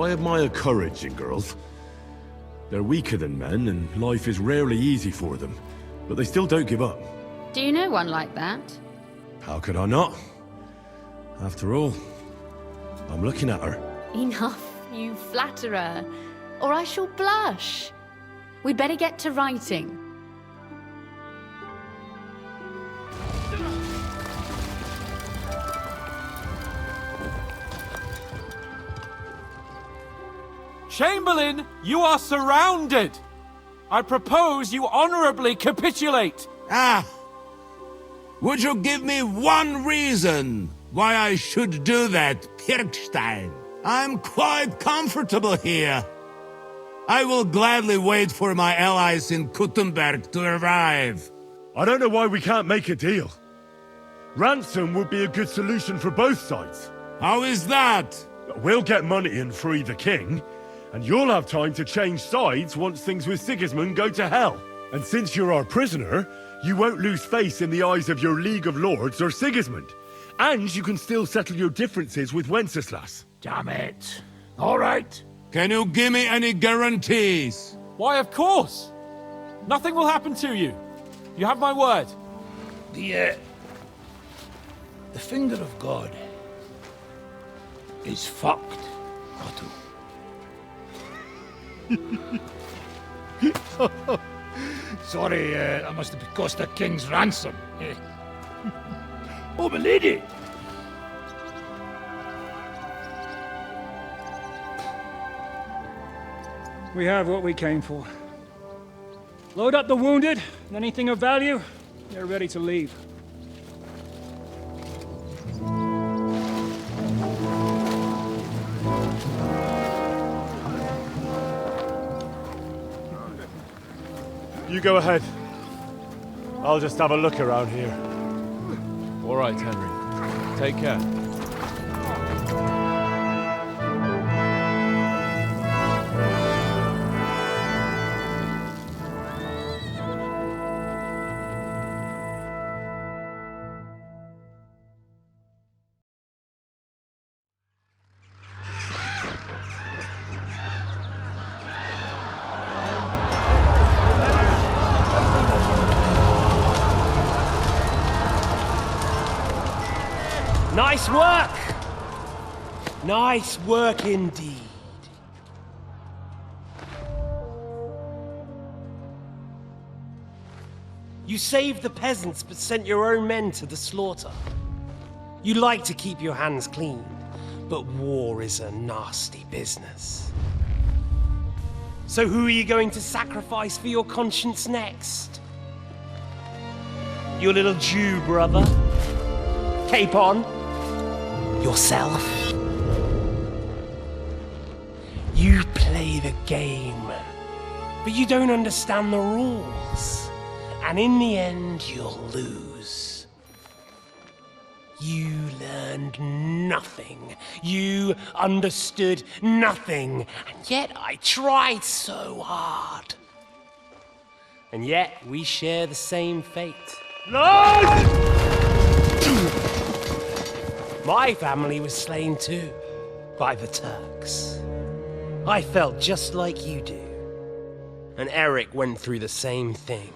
I admire courage in girls. They're weaker than men, and life is rarely easy for them. But they still don't give up. Do you know one like that? How could I not? After all, I'm looking at her. Enough, you flatterer, or I shall blush. We'd better get to writing. Chamberlain, you are surrounded! I propose you honorably capitulate! Ah! Would you give me one reason why I should do that, Pirkstein? I'm quite comfortable here. I will gladly wait for my allies in Kuttenberg to arrive. I don't know why we can't make a deal. Ransom would be a good solution for both sides. How is that? We'll get money and free the king, and you'll have time to change sides once things with Sigismund go to hell. And since you're our prisoner, you won't lose face in the eyes of your League of Lords or Sigismund. And you can still settle your differences with Wenceslas. Damn it. All right. Can you give me any guarantees? Why, of course! Nothing will happen to you. You have my word. The finger of God is fucked, Otto. Sorry, that must have cost the king's ransom. Oh, my lady! We have what we came for. Load up the wounded, and anything of value, they're ready to leave. You go ahead. I'll just have a look around here. All right, Henry. Take care. Nice work! Nice work indeed. You saved the peasants but sent your own men to the slaughter. You like to keep your hands clean, but war is a nasty business. So who are you going to sacrifice for your conscience next? Your little Jew brother? Cape on? Yourself? You play the game, but you don't understand the rules. And in the end, you'll lose. You learned nothing. You understood nothing. And yet I tried so hard. And yet we share the same fate. Lord! My family was slain too, by the Turks. I felt just like you do. And Eric went through the same thing.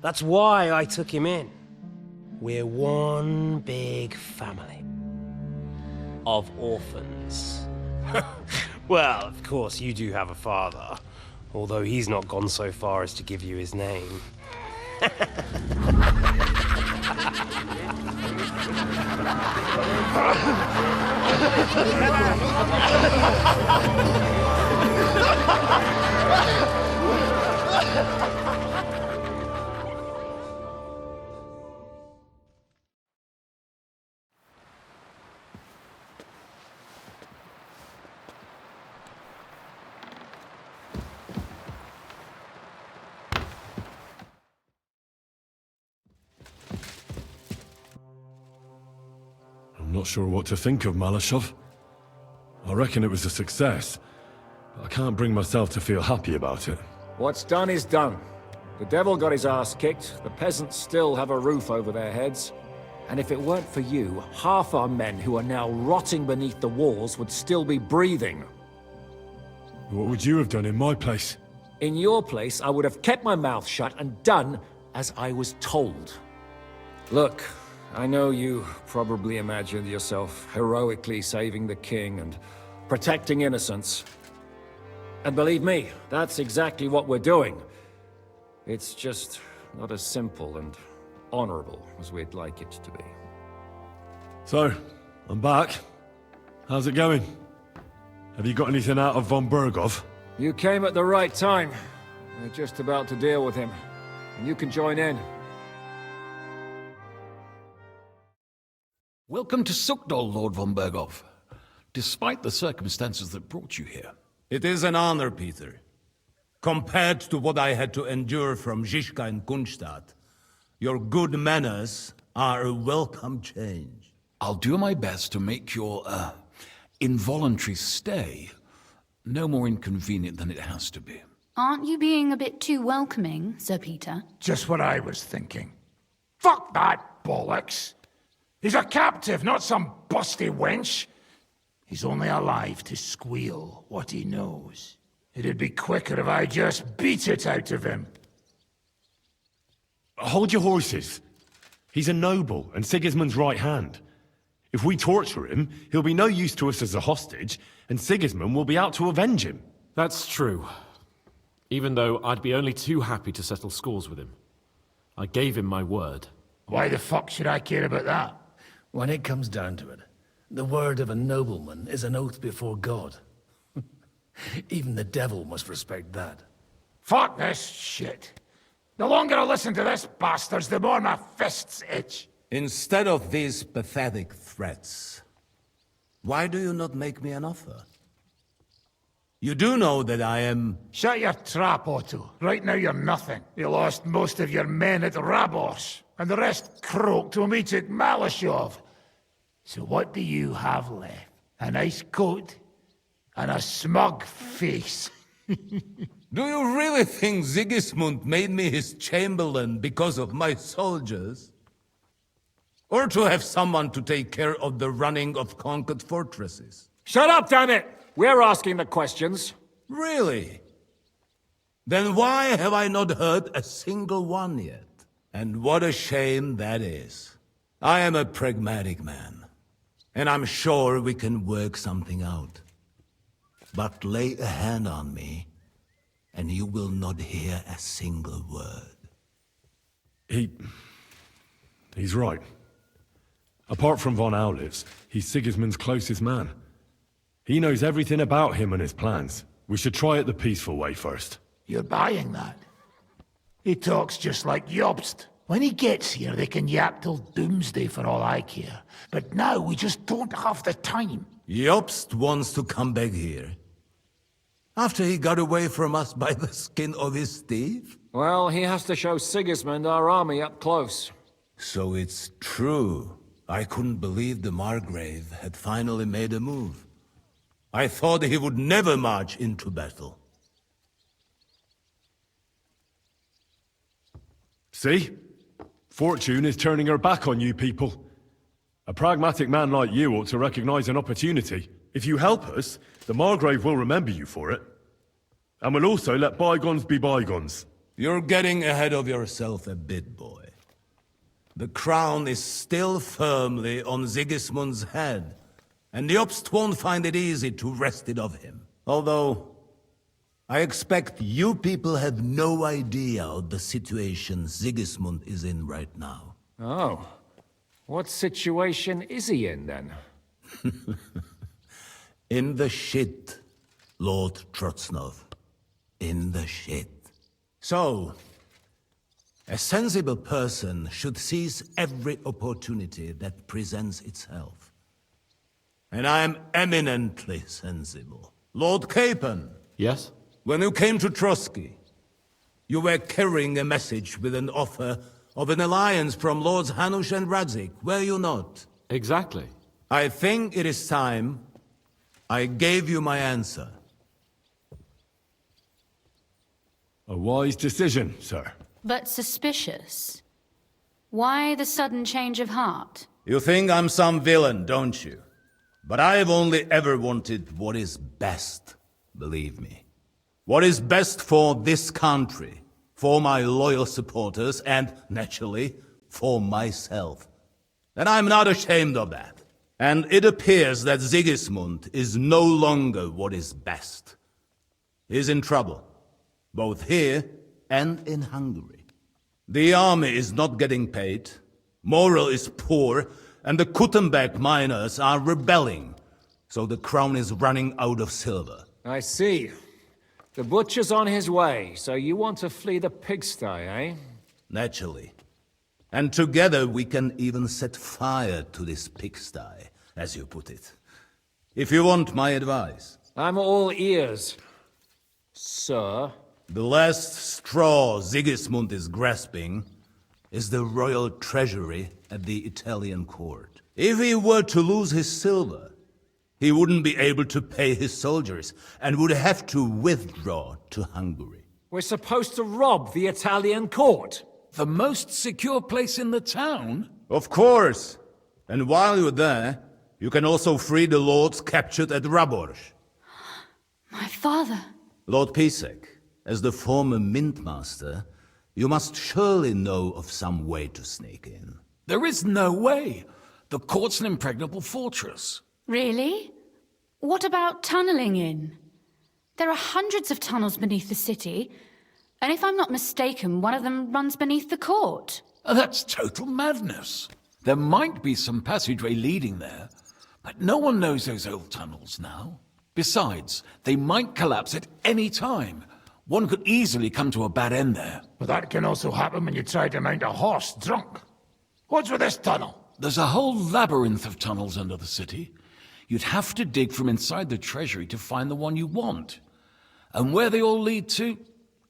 That's why I took him in. We're one big family. Of orphans. Well, of course you do have a father, although he's not gone so far as to give you his name. I'm not sure what to think of Malashov. I reckon it was a success, but I can't bring myself to feel happy about it. What's done is done. The devil got his ass kicked, the peasants still have a roof over their heads. And if it weren't for you, half our men who are now rotting beneath the walls would still be breathing. What would you have done in my place? In your place, I would have kept my mouth shut and done as I was told. Look, I know you probably imagined yourself heroically saving the king and protecting innocents. And believe me, that's exactly what we're doing. It's just not as simple and honorable as we'd like it to be. So, I'm back. How's it going? Have you got anything out of Von Bergow? You came at the right time. We're just about to deal with him. And you can join in. Welcome to Suckdol, Lord von Bergow. Despite the circumstances that brought you here. It is an honor, Peter. Compared to what I had to endure from Žižka and Kunstadt, your good manners are a welcome change. I'll do my best to make your, involuntary stay no more inconvenient than it has to be. Aren't you being a bit too welcoming, Sir Peter? Just what I was thinking. Fuck that bollocks! He's a captive, not some busty wench. He's only alive to squeal what he knows. It'd be quicker if I just beat it out of him. Hold your horses. He's a noble and Sigismund's right hand. If we torture him, he'll be no use to us as a hostage, and Sigismund will be out to avenge him. That's true. Even though I'd be only too happy to settle scores with him. I gave him my word. Why the fuck should I care about that? When it comes down to it, the word of a nobleman is an oath before God. Even the devil must respect that. Fuck this shit. The longer I listen to this bastards, the more my fists itch. Instead of these pathetic threats, why do you not make me an offer? You do know that I am... Shut your trap, Otto. Right now you're nothing. You lost most of your men at Raborsch, and the rest croaked when we took Malashov. So what do you have left? A nice coat and a smug face. Do you really think Sigismund made me his chamberlain because of my soldiers? Or to have someone to take care of the running of conquered fortresses? Shut up, damn it! We're asking the questions. Really? Then why have I not heard a single one yet? And what a shame that is. I am a pragmatic man, and I'm sure we can work something out. But lay a hand on me, and you will not hear a single word. He's right. Apart from von Aulitz, he's Sigismund's closest man. He knows everything about him and his plans. We should try it the peaceful way first. You're buying that? He talks just like Jobst. When he gets here, they can yap till doomsday for all I care. But now we just don't have the time. Jobst wants to come back here. After he got away from us by the skin of his teeth? Well, he has to show Sigismund our army up close. So it's true. I couldn't believe the Margrave had finally made a move. I thought he would never march into battle. See? Fortune is turning her back on you people. A pragmatic man like you ought to recognize an opportunity. If you help us, the Margrave will remember you for it. And we'll also let bygones be bygones. You're getting ahead of yourself a bit, boy. The crown is still firmly on Sigismund's head, and the Jobst won't find it easy to wrest it of him. Although, I expect you people have no idea of the situation Sigismund is in right now. Oh. What situation is he in, then? In the shit, Lord Trotsnov. In the shit. So, a sensible person should seize every opportunity that presents itself. And I am eminently sensible. Lord Capon. Yes? When you came to Trotsky, you were carrying a message with an offer of an alliance from Lords Hanush and Radzik, were you not? Exactly. I think it is time I gave you my answer. A wise decision, sir. But suspicious. Why the sudden change of heart? You think I'm some villain, don't you? But I've only ever wanted what is best, believe me. What is best for this country, for my loyal supporters, and, naturally, for myself. And I'm not ashamed of that. And it appears that Sigismund is no longer what is best. He's in trouble, both here and in Hungary. The army is not getting paid, morale is poor, and the Kuttenberg miners are rebelling, so the crown is running out of silver. I see. The butcher's on his way, so you want to flee the pigsty, eh? Naturally. And together we can even set fire to this pigsty, as you put it. If you want my advice. I'm all ears, sir. The last straw Sigismund is grasping is the royal treasury at the Italian court. If he were to lose his silver, he wouldn't be able to pay his soldiers and would have to withdraw to Hungary. We're supposed to rob the Italian court. The most secure place in the town? Of course. And while you're there, you can also free the lords captured at Raborsch. My father. Lord Pisek, as the former mintmaster, you must surely know of some way to sneak in. There is no way. The court's an impregnable fortress. Really? What about tunneling in? There are hundreds of tunnels beneath the city, and if I'm not mistaken, one of them runs beneath the court. That's total madness. There might be some passageway leading there, but no one knows those old tunnels now. Besides, they might collapse at any time. One could easily come to a bad end there. But that can also happen when you try to mount a horse drunk. What's with this tunnel? There's a whole labyrinth of tunnels under the city. You'd have to dig from inside the treasury to find the one you want. And where they all lead to,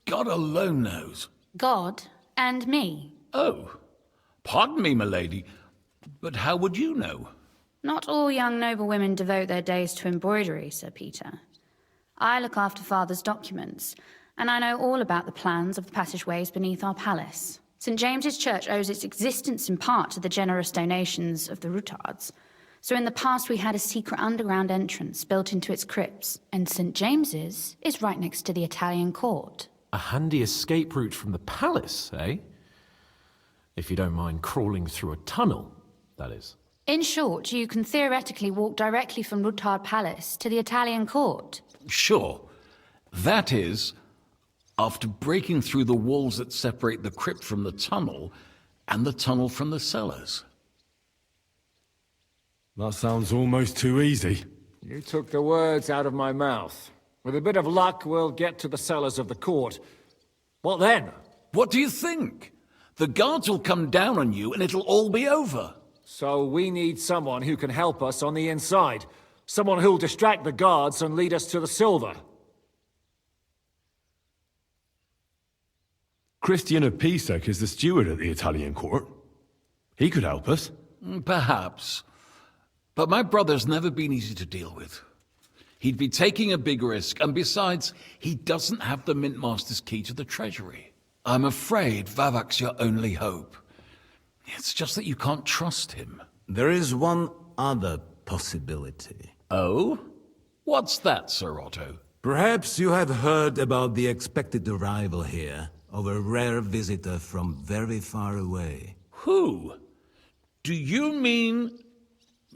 God alone knows. God and me. Oh, pardon me, milady, but how would you know? Not all young noblewomen devote their days to embroidery, Sir Peter. I look after Father's documents, and I know all about the plans of the passageways beneath our palace. St. James's Church owes its existence in part to the generous donations of the Ruthards. So in the past we had a secret underground entrance built into its crypts, and St. James's is right next to the Italian court. A handy escape route from the palace, eh? If you don't mind crawling through a tunnel, that is. In short, you can theoretically walk directly from Ruthard Palace to the Italian court. Sure. That is, after breaking through the walls that separate the crypt from the tunnel, and the tunnel from the cellars. That sounds almost too easy. You took the words out of my mouth. With a bit of luck, we'll get to the cellars of the court. What then? What do you think? The guards will come down on you and it'll all be over. So we need someone who can help us on the inside. Someone who'll distract the guards and lead us to the silver. Christian of Pisek is the steward at the Italian court. He could help us. Perhaps. But my brother's never been easy to deal with. He'd be taking a big risk, and besides, he doesn't have the Mintmaster's key to the treasury. I'm afraid Vavak's your only hope. It's just that you can't trust him. There is one other possibility. Oh? What's that, Sir Otto? Perhaps you have heard about the expected arrival here of a rare visitor from very far away. Who? Do you mean...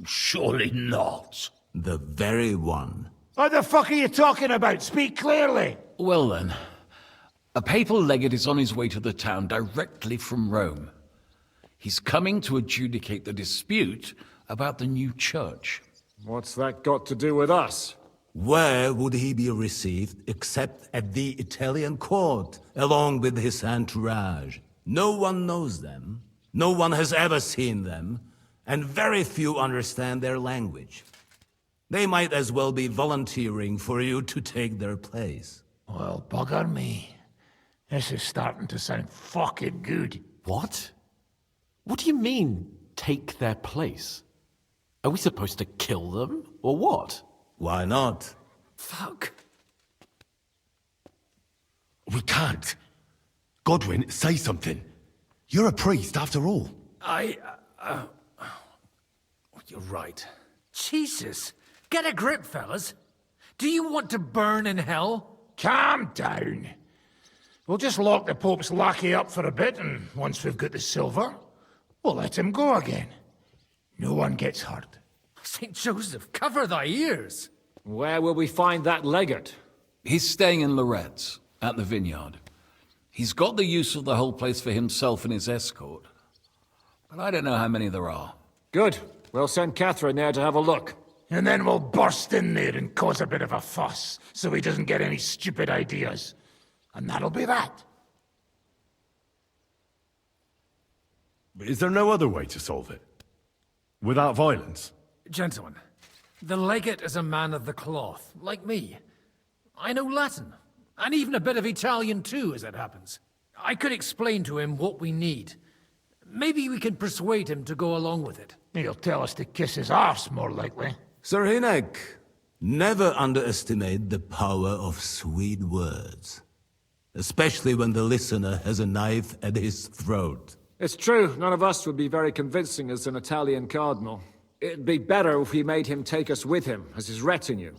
Surely not. The very one. What the fuck are you talking about? Speak clearly! Well then, a papal legate is on his way to the town directly from Rome. He's coming to adjudicate the dispute about the new church. What's that got to do with us? Where would he be received except at the Italian court, along with his entourage? No one knows them, no one has ever seen them, and very few understand their language. They might as well be volunteering for you to take their place. Well, bugger me. This is starting to sound fucking good. What? What do you mean, take their place? Are we supposed to kill them, or what? Why not? Fuck. We can't. Godwin, say something. You're a priest, after all. You're right. Jesus. Get a grip, fellas. Do you want to burn in hell? calm down. We'll just lock the Pope's lackey up for a bit, and once we've got the silver, we'll let him go again. No one gets hurt. St. Joseph, cover thy ears! Where will we find that legate? He's staying in Loretz, at the vineyard. He's got the use of the whole place for himself and his escort. But I don't know how many there are. Good. We'll send Catherine there to have a look. And then we'll burst in there and cause a bit of a fuss, so he doesn't get any stupid ideas. And that'll be that. Is there no other way to solve it? Without violence? Gentlemen, the legate is a man of the cloth, like me. I know Latin, and even a bit of Italian too, as it happens. I could explain to him what we need. Maybe we can persuade him to go along with it. He'll tell us to kiss his arse, more likely. Sir Hynek, never underestimate the power of sweet words. Especially when the listener has a knife at his throat. It's true, none of us would be very convincing as an Italian cardinal. It'd be better if we made him take us with him, as his retinue.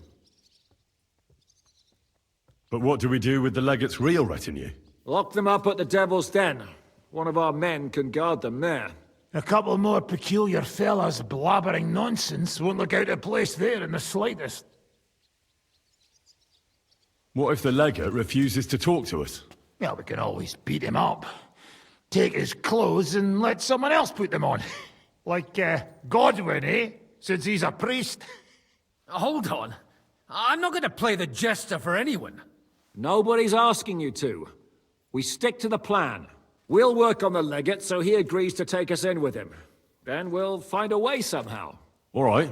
But what do we do with the legate's real retinue? Lock them up at the Devil's Den. One of our men can guard them there. A couple more peculiar fellas blabbering nonsense won't look out of place there in the slightest. What if the legate refuses to talk to us? Well, we can always beat him up. Take his clothes and let someone else put them on. Like, Godwin, eh? Since he's a priest. Hold on. I'm not going to play the jester for anyone. Nobody's asking you to. We stick to the plan. We'll work on the legate so he agrees to take us in with him. Then we'll find a way somehow. All right.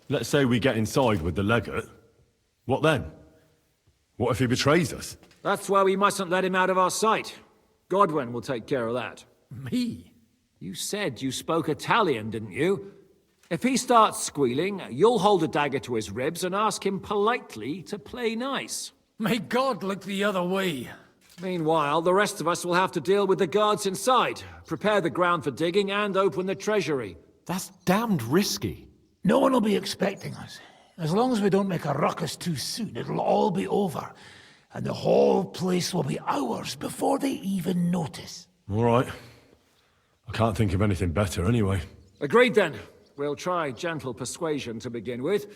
Let's say we get inside with the legate. What then? What if he betrays us? That's why we mustn't let him out of our sight. Godwin will take care of that. Me? You said you spoke Italian, didn't you? If he starts squealing, you'll hold a dagger to his ribs and ask him politely to play nice. May God look the other way. Meanwhile, the rest of us will have to deal with the guards inside, prepare the ground for digging, and open the treasury. That's damned risky. No one will be expecting us. As long as we don't make a ruckus too soon, it'll all be over. And the whole place will be ours before they even notice. All right. I can't think of anything better anyway. Agreed then. We'll try gentle persuasion to begin with.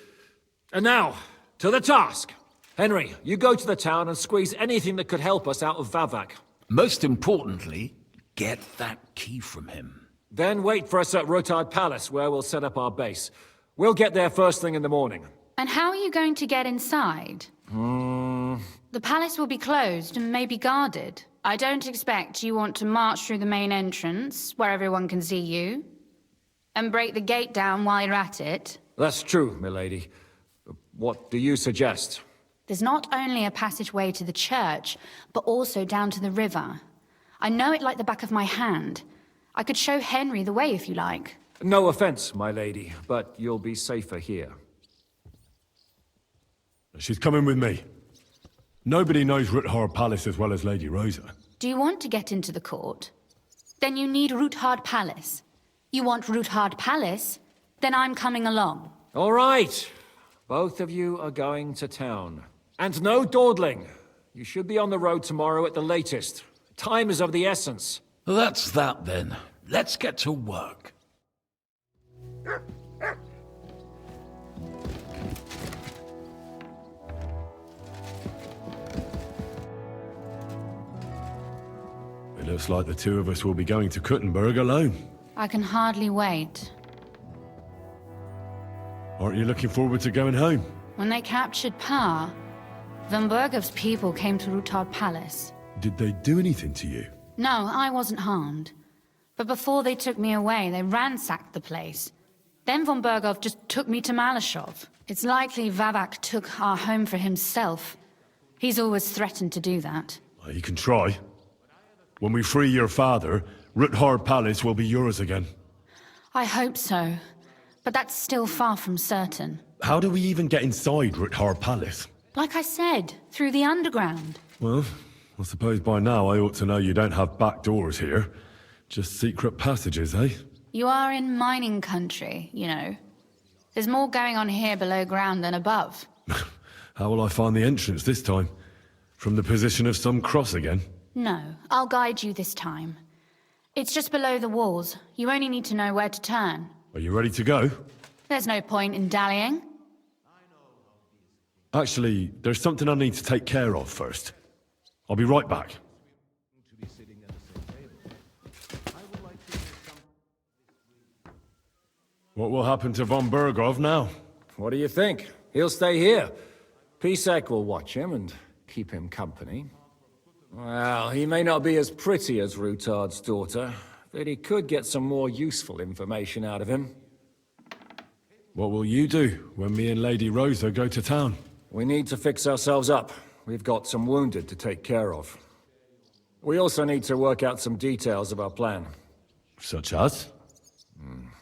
And now, to the task. Henry, you go to the town and squeeze anything that could help us out of Vavak. Most importantly, get that key from him. Then wait for us at Ruthard Palace, where we'll set up our base. We'll get there first thing in the morning. And how are you going to get inside? The palace will be closed and maybe guarded. I don't expect you want to march through the main entrance, where everyone can see you, and break the gate down while you're at it. That's true, milady. What do you suggest? There's not only a passageway to the church, but also down to the river. I know it like the back of my hand. I could show Henry the way if you like. No offense, my lady, but you'll be safer here. She's coming with me. Nobody knows Ruthard Palace as well as Lady Rosa. Do you want to get into the court? Then you need Ruthard Palace. You want Ruthard Palace? Then I'm coming along. All right. Both of you are going to town. And no dawdling. You should be on the road tomorrow at the latest. Time is of the essence. That's that then. Let's get to work. It looks like the two of us will be going to Kuttenberg alone. I can hardly wait. Aren't you looking forward to going home? When they captured Pa, Von Bergow's people came to Ruthard Palace. Did they do anything to you? No, I wasn't harmed. But before they took me away, they ransacked the place. Then Von Bergow just took me to Malashov. It's likely Vavak took our home for himself. He's always threatened to do that. Well, you can try. When we free your father, Ruthard Palace will be yours again. I hope so. But that's still far from certain. How do we even get inside Ruthard Palace? Like I said, through the underground. Well, I suppose by now I ought to know you don't have back doors here. Just secret passages, eh? You are in mining country, you know. There's more going on here below ground than above. How will I find the entrance this time? From the position of some cross again? No, I'll guide you this time. It's just below the walls. You only need to know where to turn. Are you ready to go? There's no point in dallying. Actually, there's something I need to take care of first. I'll be right back. What will happen to Von Bergow now? What do you think? He'll stay here. Pisek will watch him and keep him company. Well, he may not be as pretty as Ruthard's daughter, but he could get some more useful information out of him. What will you do when me and Lady Rosa go to town? We need to fix ourselves up. We've got some wounded to take care of. We also need to work out some details of our plan. Such as?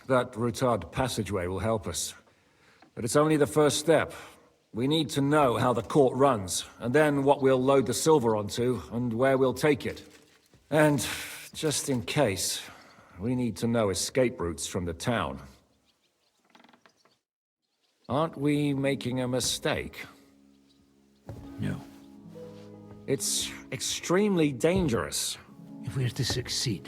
That Ruthard passageway will help us. But it's only the first step. We need to know how the court runs, and then what we'll load the silver onto, and where we'll take it. And, just in case, we need to know escape routes from the town. Aren't we making a mistake? No. It's extremely dangerous. If we're to succeed,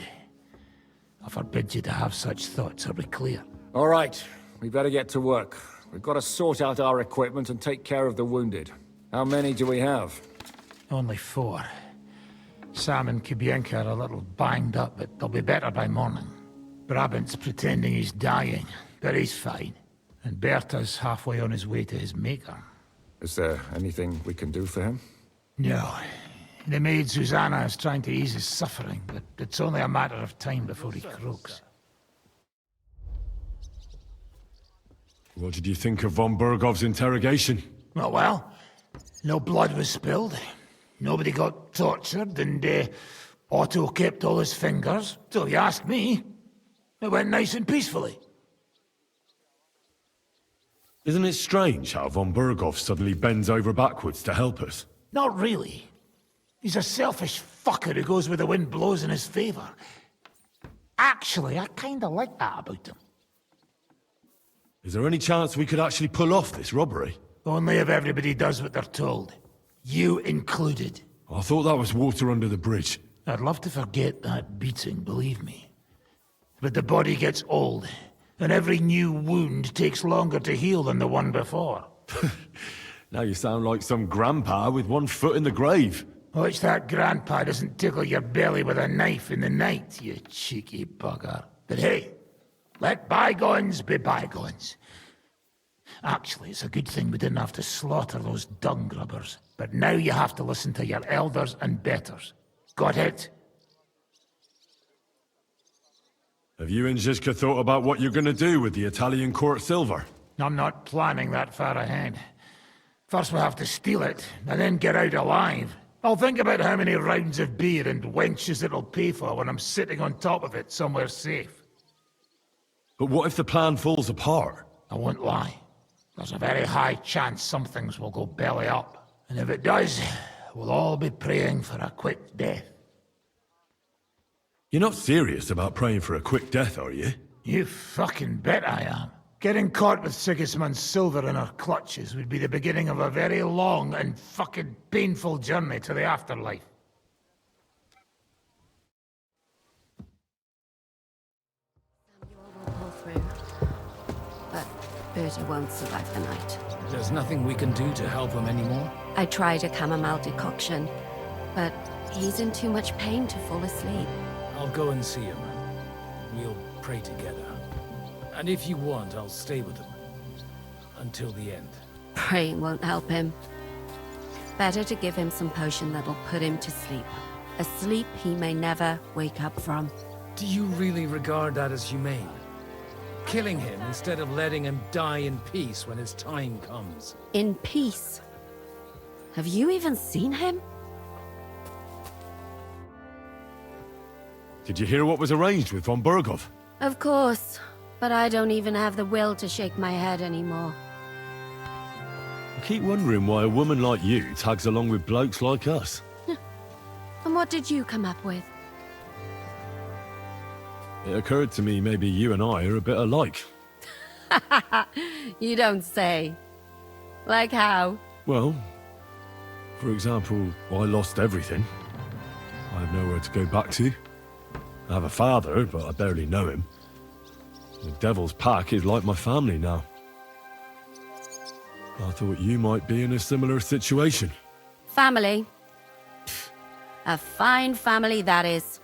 I forbid you to have such thoughts, are we clear? All right, we better get to work. We've got to sort out our equipment and take care of the wounded. How many do we have? Only 4. Sam and Kubienka are a little banged up, but they'll be better by morning. Brabant's pretending he's dying, but he's fine. And Bertha's halfway on his way to his maker. Is there anything we can do for him? No. The maid Susanna is trying to ease his suffering, but it's only a matter of time before he croaks. What did you think of Von Bergow's interrogation? Well, no blood was spilled. Nobody got tortured, and Otto kept all his fingers. So if you ask me, it went nice and peacefully. Isn't it strange how Von Bergow suddenly bends over backwards to help us? Not really. He's a selfish fucker who goes where the wind blows in his favor. Actually, I kinda like that about him. Is there any chance we could actually pull off this robbery? Only if everybody does what they're told. You included. I thought that was water under the bridge. I'd love to forget that beating, believe me. But the body gets old, and every new wound takes longer to heal than the one before. Now you sound like some grandpa with one foot in the grave. Watch that grandpa doesn't tickle your belly with a knife in the night, you cheeky bugger. But hey, let bygones be bygones. Actually, it's a good thing we didn't have to slaughter those dung grubbers. But now you have to listen to your elders and betters. Got it? Have you and Zizka thought about what you're gonna do with the Italian court silver? I'm not planning that far ahead. First we'll have to steal it, and then get out alive. I'll think about how many rounds of beer and wenches it'll pay for when I'm sitting on top of it somewhere safe. But what if the plan falls apart? I won't lie. There's a very high chance some things will go belly up. And if it does, we'll all be praying for a quick death. You're not serious about praying for a quick death, are you? You fucking bet I am. Getting caught with Sigismund's silver in our clutches would be the beginning of a very long and fucking painful journey to the afterlife. Samuel will pull through, but Berta won't survive the night. There's nothing we can do to help him anymore? I tried a chamomile decoction, but he's in too much pain to fall asleep. I'll go and see him. We'll pray together. And if you want, I'll stay with him. Until the end. Praying won't help him. Better to give him some potion that'll put him to sleep. A sleep he may never wake up from. Do you really regard that as humane? Killing him instead of letting him die in peace when his time comes. In peace? Have you even seen him? Did you hear what was arranged with Von Bergow? Of course. But I don't even have the will to shake my head anymore. I keep wondering why a woman like you tags along with blokes like us. And what did you come up with? It occurred to me maybe you and I are a bit alike. You don't say. Like how? Well, For example, I lost everything. I have nowhere to go back to. I have a father, but I barely know him. The Devil's Pack is like my family now. I thought you might be in a similar situation. Family? Pfft, a fine family that is.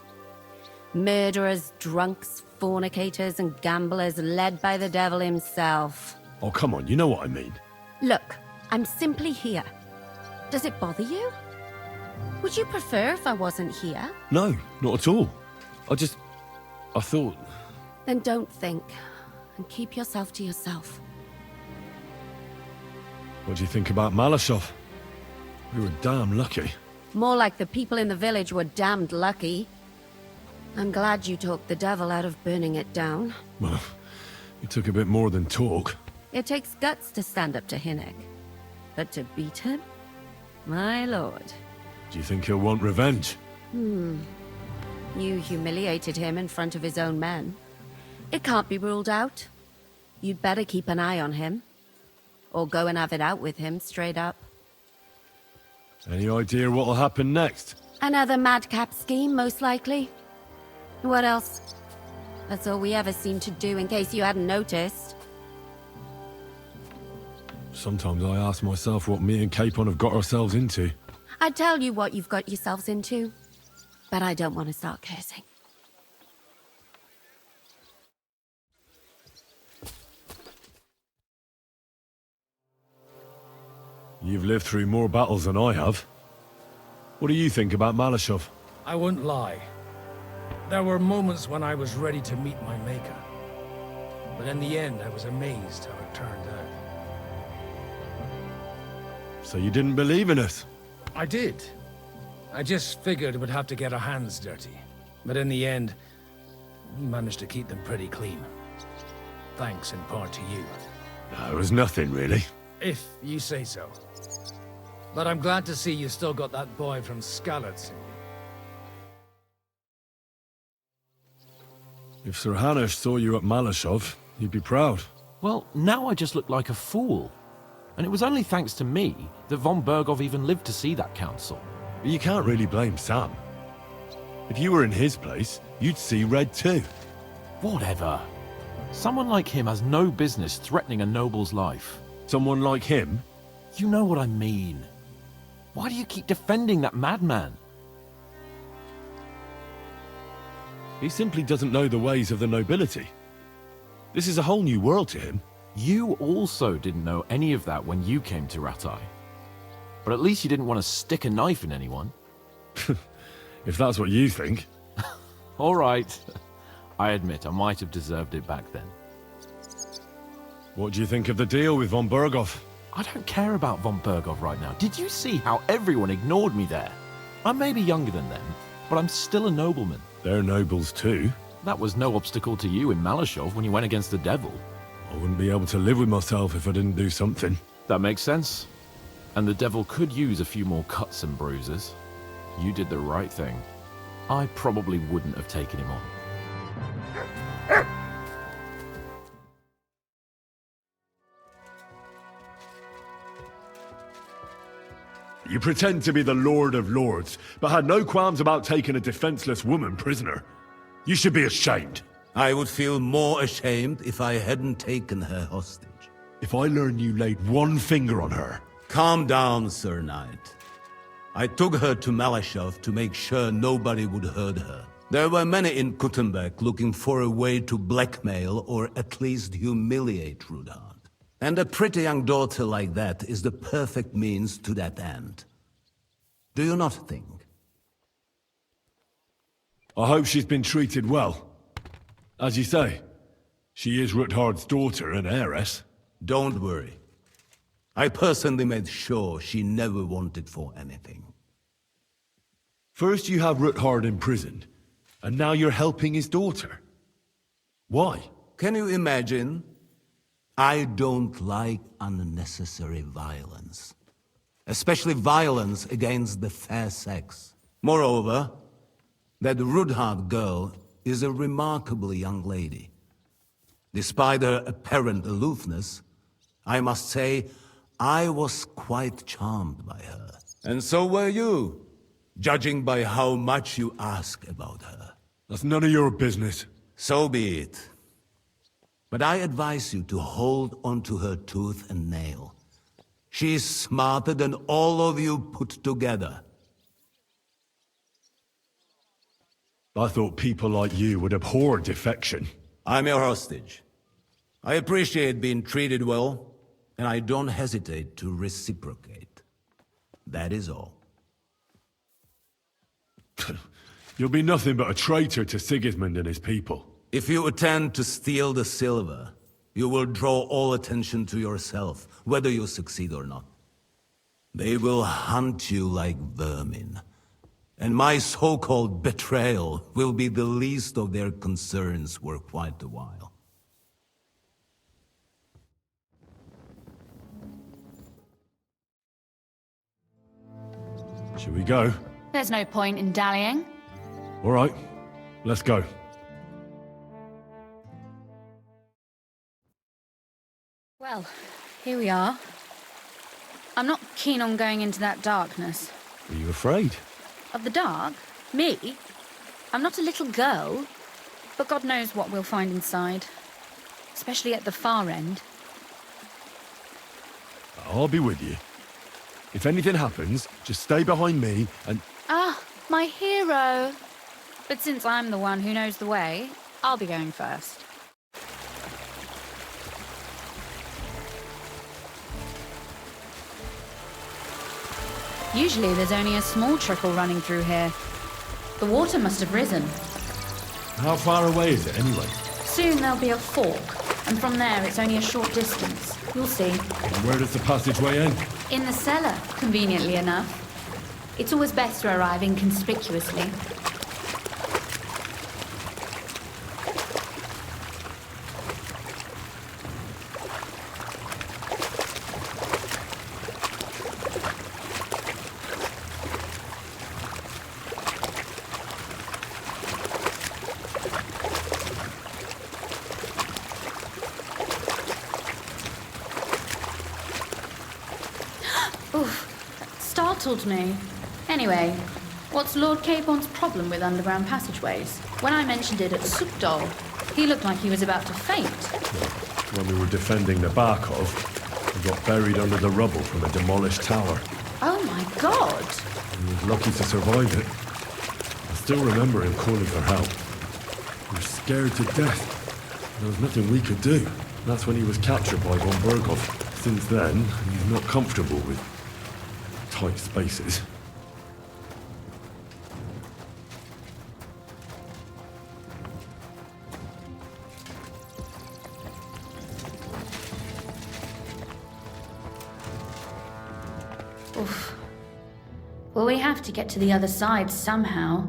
Murderers, drunks, fornicators, and gamblers led by the devil himself. Oh, come on, you know what I mean. Look, I'm simply here. Does it bother you? Would you prefer if I wasn't here? No, not at all. I thought... Then don't think, and keep yourself to yourself. What do you think about Malashov? We were damn lucky. More like the people in the village were damned lucky. I'm glad you talked the devil out of burning it down. Well, it took a bit more than talk. It takes guts to stand up to Hinnick. But to beat him? My lord. Do you think he'll want revenge? You humiliated him in front of his own men. It can't be ruled out. You'd better keep an eye on him. Or go and have it out with him, straight up. Any idea what'll happen next? Another madcap scheme, most likely. What else? That's all we ever seem to do, in case you hadn't noticed. Sometimes I ask myself what me and Capon have got ourselves into. I'd tell you what you've got yourselves into, but I don't want to start cursing. You've lived through more battles than I have. What do you think about Malashov? I wouldn't lie. There were moments when I was ready to meet my maker. But in the end, I was amazed how it turned out. So you didn't believe in us? I did. I just figured we'd have to get our hands dirty. But in the end, we managed to keep them pretty clean. Thanks in part to you. No, it was nothing, really. If you say so. But I'm glad to see you still got that boy from Skalitz in you. If Sir Hanush saw you at Malashov, he'd be proud. Well, now I just look like a fool. And it was only thanks to me that Von Bergow even lived to see that council. But you can't really blame Sam. If you were in his place, you'd see red too. Whatever. Someone like him has no business threatening a noble's life. Someone like him? You know what I mean. Why do you keep defending that madman? He simply doesn't know the ways of the nobility. This is a whole new world to him. You also didn't know any of that when you came to Rattay. But at least you didn't want to stick a knife in anyone. If that's what you think. All right. I admit I might have deserved it back then. What do you think of the deal with Von Bergow? I don't care about Von Bergow right now. Did you see how everyone ignored me there? I may be younger than them, but I'm still a nobleman. They're nobles too. That was no obstacle to you in Malashov when you went against the devil. I wouldn't be able to live with myself if I didn't do something. That makes sense. And the devil could use a few more cuts and bruises. You did the right thing. I probably wouldn't have taken him on. You pretend to be the Lord of Lords, but had no qualms about taking a defenseless woman prisoner. You should be ashamed. I would feel more ashamed if I hadn't taken her hostage. If I learn you laid one finger on her... Calm down, Sir Knight. I took her to Malashov to make sure nobody would hurt her. There were many in Kuttenberg looking for a way to blackmail or at least humiliate Ruthard. And a pretty young daughter like that is the perfect means to that end. Do you not think? I hope she's been treated well. As you say, she is Ruthard's daughter and heiress. Don't worry. I personally made sure she never wanted for anything. First you have Ruthard imprisoned, and now you're helping his daughter. Why? Can you imagine? I don't like unnecessary violence. Especially violence against the fair sex. Moreover, that Ruthard girl is a remarkably young lady. Despite her apparent aloofness, I must say I was quite charmed by her. And so were you, judging by how much you ask about her. That's none of your business. So be it. But I advise you to hold onto her tooth and nail. She's smarter than all of you put together. I thought people like you would abhor defection. I'm your hostage. I appreciate being treated well, and I don't hesitate to reciprocate. That is all. You'll be nothing but a traitor to Sigismund and his people. If you attempt to steal the silver, you will draw all attention to yourself, whether you succeed or not. They will hunt you like vermin. And my so-called betrayal will be the least of their concerns for quite a while. Should we go? There's no point in dallying. All right, let's go. Well, here we are. I'm not keen on going into that darkness. Are you afraid? Of the dark? Me? I'm not a little girl. But God knows what we'll find inside. Especially at the far end. I'll be with you. If anything happens, just stay behind me and... Ah, my hero! But since I'm the one who knows the way, I'll be going first. Usually there's only a small trickle running through here. The water must have risen. How far away is it anyway? Soon there'll be a fork, and from there it's only a short distance. You'll see. And where does the passageway end? In the cellar, conveniently enough. It's always best to arrive inconspicuously. Startled me. Anyway, what's Lord Capon's problem with underground passageways? When I mentioned it at Supdol, he looked like he was about to faint. When we were defending the Barkov, we got buried under the rubble from a demolished tower. Oh my god! He was lucky to survive it. I still remember him calling for help. We were scared to death. There was nothing we could do. That's when he was captured by Von Bergow. Since then, he's not comfortable with tight spaces. Oof. Well, we have to get to the other side somehow.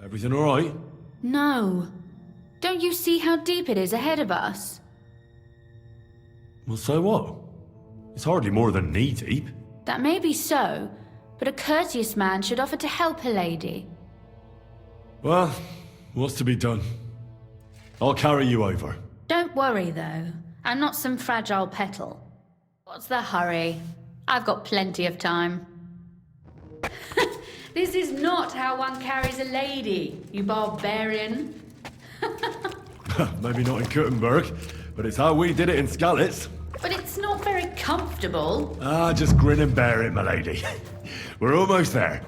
Everything all right? No. Don't you see how deep it is ahead of us? Well, so what? It's hardly more than knee-deep. That may be so, but a courteous man should offer to help a lady. Well, what's to be done? I'll carry you over. Don't worry, though. I'm not some fragile petal. What's the hurry? I've got plenty of time. This is not how one carries a lady, you barbarian. Maybe not in Kuttenberg, but it's how we did it in Skalitz. But it's not very comfortable. Ah, just grin and bear it, my lady. We're almost there.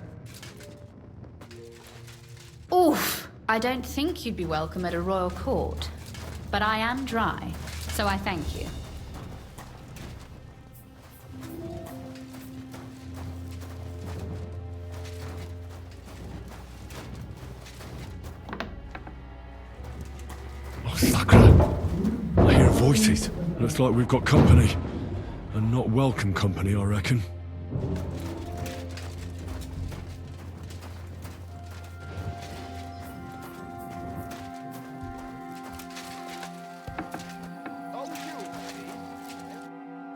Oof. I don't think you'd be welcome at a royal court. But I am dry, so I thank you. Oh, Sacre! I hear voices. Looks like we've got company. And not welcome company, I reckon.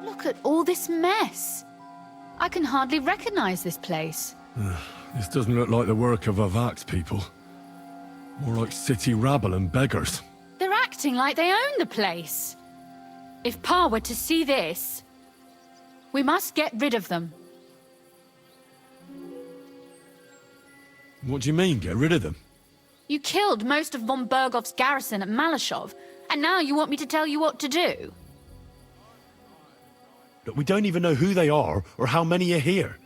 Look at all this mess. I can hardly recognize this place. This doesn't look like the work of Avak's people. More like city rabble and beggars. They're acting like they own the place. If Pa were to see this... We must get rid of them. What do you mean, get rid of them? You killed most of von Bergow's garrison at Malashov, and now you want me to tell you what to do? Look, we don't even know who they are or how many are here.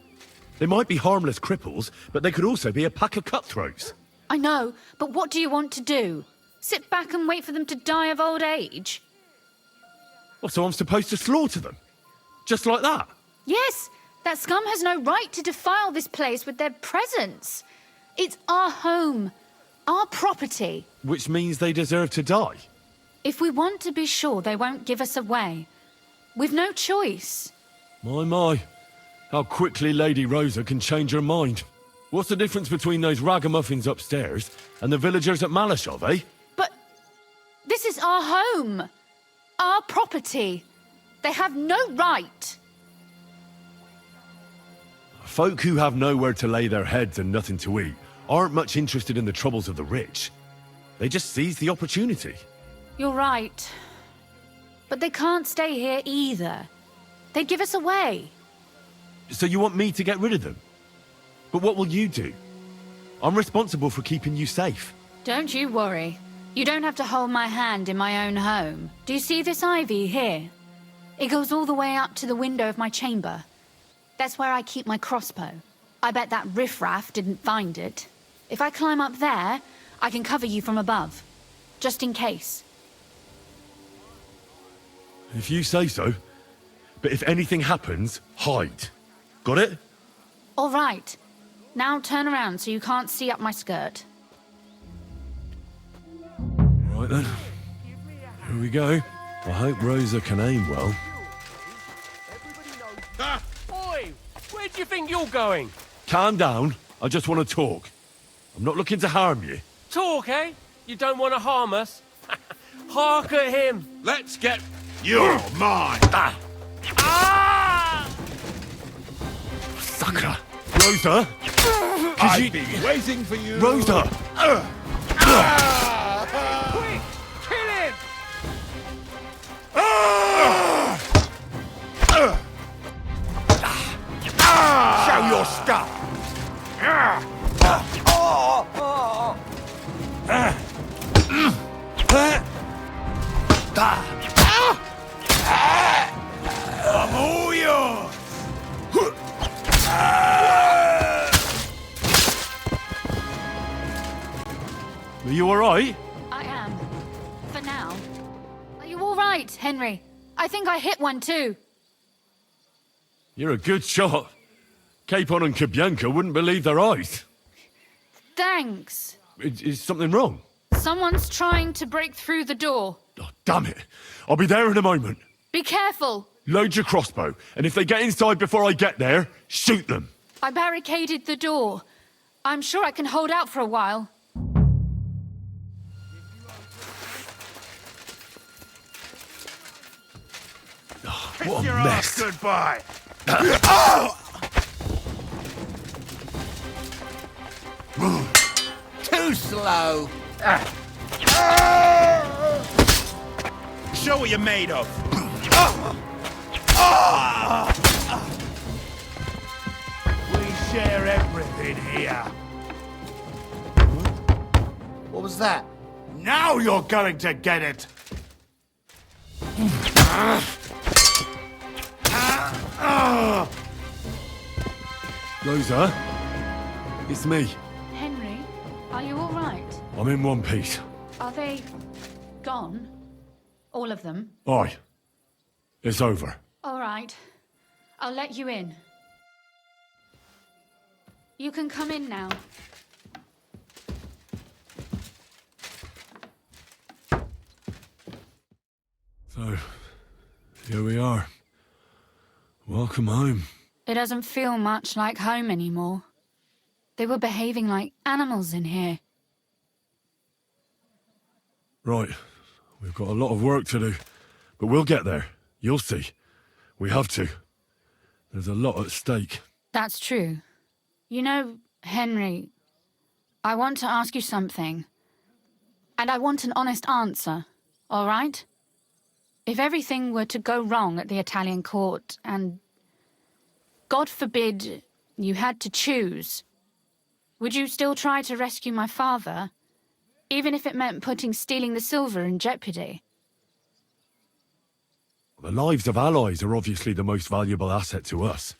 They might be harmless cripples, but they could also be a pack of cutthroats. I know, but what do you want to do? Sit back and wait for them to die of old age? Well, so I'm supposed to slaughter them? Just like that? Yes, that scum has no right to defile this place with their presence. It's our home, our property. Which means they deserve to die. If we want to be sure they won't give us away, we've no choice. My. How quickly Lady Rosa can change her mind. What's the difference between those ragamuffins upstairs and the villagers at Malashov, eh? But this is our home, our property. They have no right. Folk who have nowhere to lay their heads and nothing to eat aren't much interested in the troubles of the rich. They just seize the opportunity. You're right. But they can't stay here either. They'd give us away. So you want me to get rid of them? But what will you do? I'm responsible for keeping you safe. Don't you worry. You don't have to hold my hand in my own home. Do you see this ivy here? It goes all the way up to the window of my chamber. That's where I keep my crossbow. I bet that riffraff didn't find it. If I climb up there, I can cover you from above. Just in case. If you say so. But if anything happens, hide. Got it? All right. Now turn around so you can't see up my skirt. Right then. Here we go. I hope Rosa can aim well. Oi! Where do you think you're going? Calm down. I just want to talk. I'm not looking to harm you. Talk, eh? You don't want to harm us? Hark at him! Let's get... You're mine! Ah! Sucker! Rosa! I've been waiting for you! Rosa! Quick! Kill him! Show your stuff! I'm all yours! Are you alright? I am. For now. Are you all right, Henry? I think I hit one too. You're a good shot. Capon and Kabianka wouldn't believe their eyes. Thanks. Is something wrong? Someone's trying to break through the door. Oh, damn it. I'll be there in a moment. Be careful. Load your crossbow, and if they get inside before I get there, shoot them. I barricaded the door. I'm sure I can hold out for a while. Oh, what a mess. Goodbye. Too slow! Show what you're made of! We share everything here. What was that? Now you're going to get it! Rosa? It's me. Henry, are you all right? I'm in one piece. Are they gone? All of them? Aye. It's over. All right. I'll let you in. You can come in now. So, here we are. Welcome home. It doesn't feel much like home anymore. They were behaving like animals in here. Right. We've got a lot of work to do. But we'll get there. You'll see. We have to. There's a lot at stake. That's true. You know, Henry, I want to ask you something. And I want an honest answer, all right? If everything were to go wrong at the Italian court, and God forbid you had to choose, would you still try to rescue my father, even if it meant putting stealing the silver in jeopardy? The lives of allies are obviously the most valuable asset to us.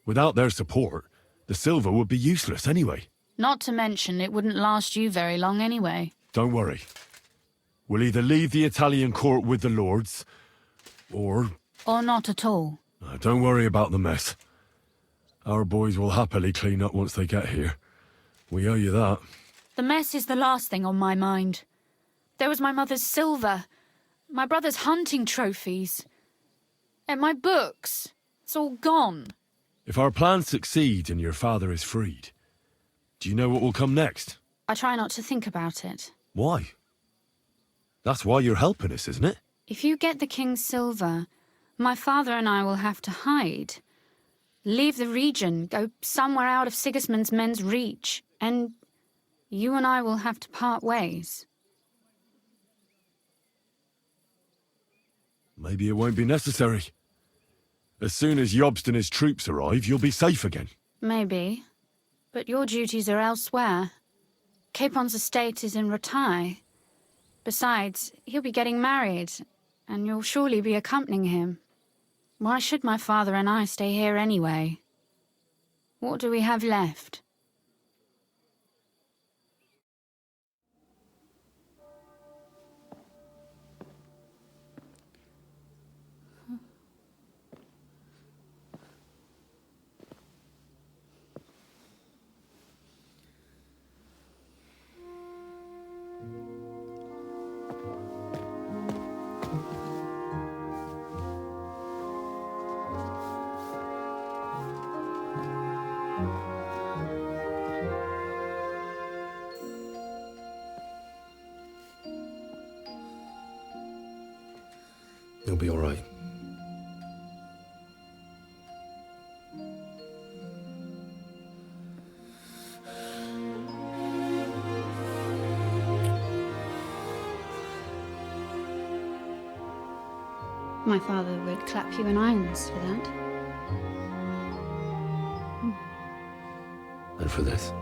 Without their support, the silver would be useless anyway. Not to mention, it wouldn't last you very long anyway. Don't worry. We'll either leave the Italian court with the lords, or... Or not at all. Don't worry about the mess. Our boys will happily clean up once they get here. We owe you that. The mess is the last thing on my mind. There was my mother's silver, my brother's hunting trophies, and my books. It's all gone. If our plans succeed and your father is freed, do you know what will come next? I try not to think about it. Why? That's why you're helping us, isn't it? If you get the king's silver, my father and I will have to hide. Leave the region, go somewhere out of Sigismund's men's reach, and you and I will have to part ways. Maybe it won't be necessary. As soon as Jobst and his troops arrive, you'll be safe again. Maybe. But your duties are elsewhere. Capon's estate is in Ratai. Besides, he'll be getting married, and you'll surely be accompanying him. Why should my father and I stay here anyway? What do we have left? You'll be all right. My father would clap you in irons for that. And for this?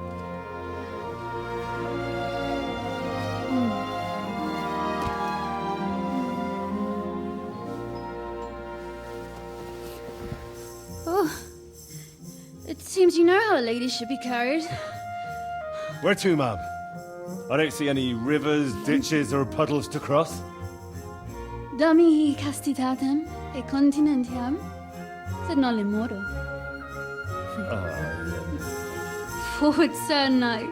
Oh, it seems you know how a lady should be carried. Where to, ma'am? I don't see any rivers, ditches, or puddles to cross. Damihi castitatem e continentiam, sed non lemoro. Forward, Sir Knight.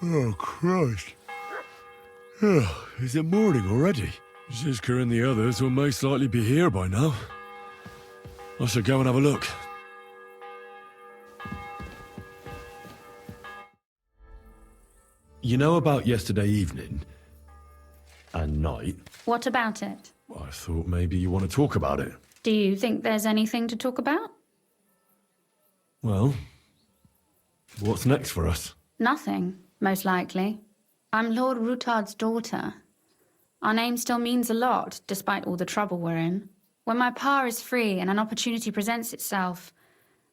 Oh, Christ. Oh, is it morning already? Zizka and the others will most likely be here by now. I should go and have a look. You know about yesterday evening? And night? What about it? I thought maybe you want to talk about it. Do you think there's anything to talk about? Well, what's next for us? Nothing, most likely. I'm Lord Ruthard's daughter. Our name still means a lot, despite all the trouble we're in. When my pa is free and an opportunity presents itself,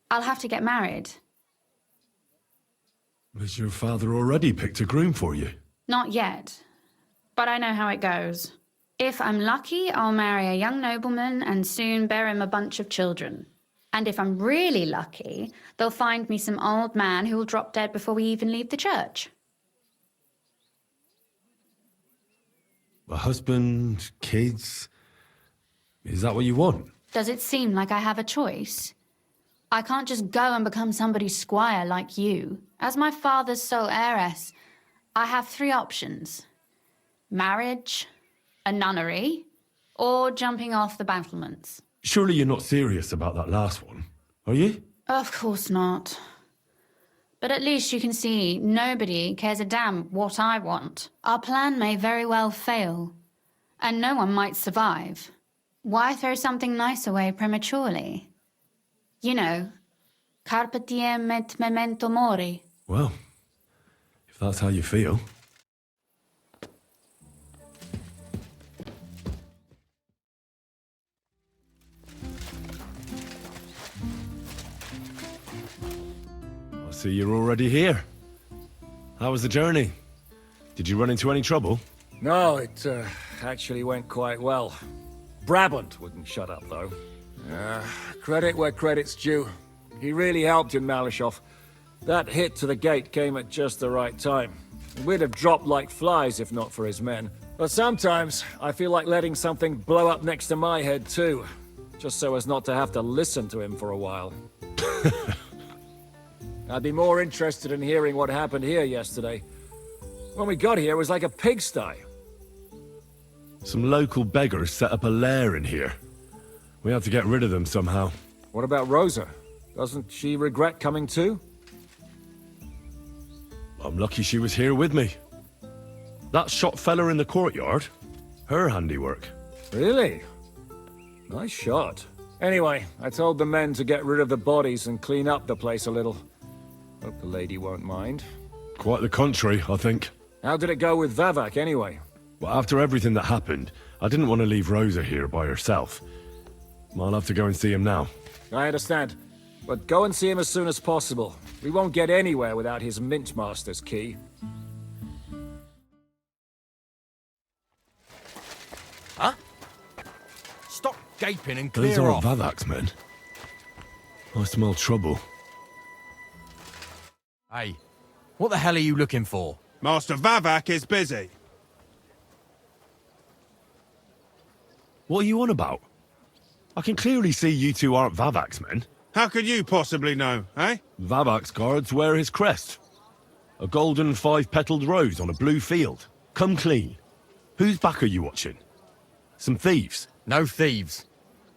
I'll have to get married. Has your father already picked a groom for you? Not yet, but I know how it goes. If I'm lucky, I'll marry a young nobleman and soon bear him a bunch of children. And if I'm really lucky, they'll find me some old man who will drop dead before we even leave the church. A husband, kids... Is that what you want? Does it seem like I have a choice? I can't just go and become somebody's squire like you. As my father's sole heiress, I have 3 options. Marriage, a nunnery, or jumping off the battlements. Surely you're not serious about that last one, are you? Of course not. But at least you can see nobody cares a damn what I want. Our plan may very well fail, and no one might survive. Why throw something nice away prematurely? You know, carpe diem et memento mori. Well, if that's how you feel. I see you're already here. How was the journey? Did you run into any trouble? No, it actually went quite well. Brabant wouldn't shut up, though. Credit where credit's due. He really helped in Malishov. That hit to the gate came at just the right time. We'd have dropped like flies if not for his men. But sometimes, I feel like letting something blow up next to my head too. Just so as not to have to listen to him for a while. I'd be more interested in hearing what happened here yesterday. When we got here, it was like a pigsty. Some local beggars set up a lair in here. We had to get rid of them somehow. What about Rosa? Doesn't she regret coming too? I'm lucky she was here with me. That shot fella in the courtyard, her handiwork. Really? Nice shot. Anyway, I told the men to get rid of the bodies and clean up the place a little. Hope the lady won't mind. Quite the contrary, I think. How did it go with Vavak anyway? Well, after everything that happened, I didn't want to leave Rosa here by herself. I'll have to go and see him now. I understand. But go and see him as soon as possible. We won't get anywhere without his Mintmaster's key. Huh? Stop gaping and clear Those are off. Vavak's men. I smell trouble. Hey, what the hell are you looking for? Master Vavak is busy. What are you on about? I can clearly see you two aren't Vavak's men. How could you possibly know, eh? Vavak's guards wear his crest. A golden 5-petaled rose on a blue field. Come clean. Whose back are you watching? Some thieves? No thieves.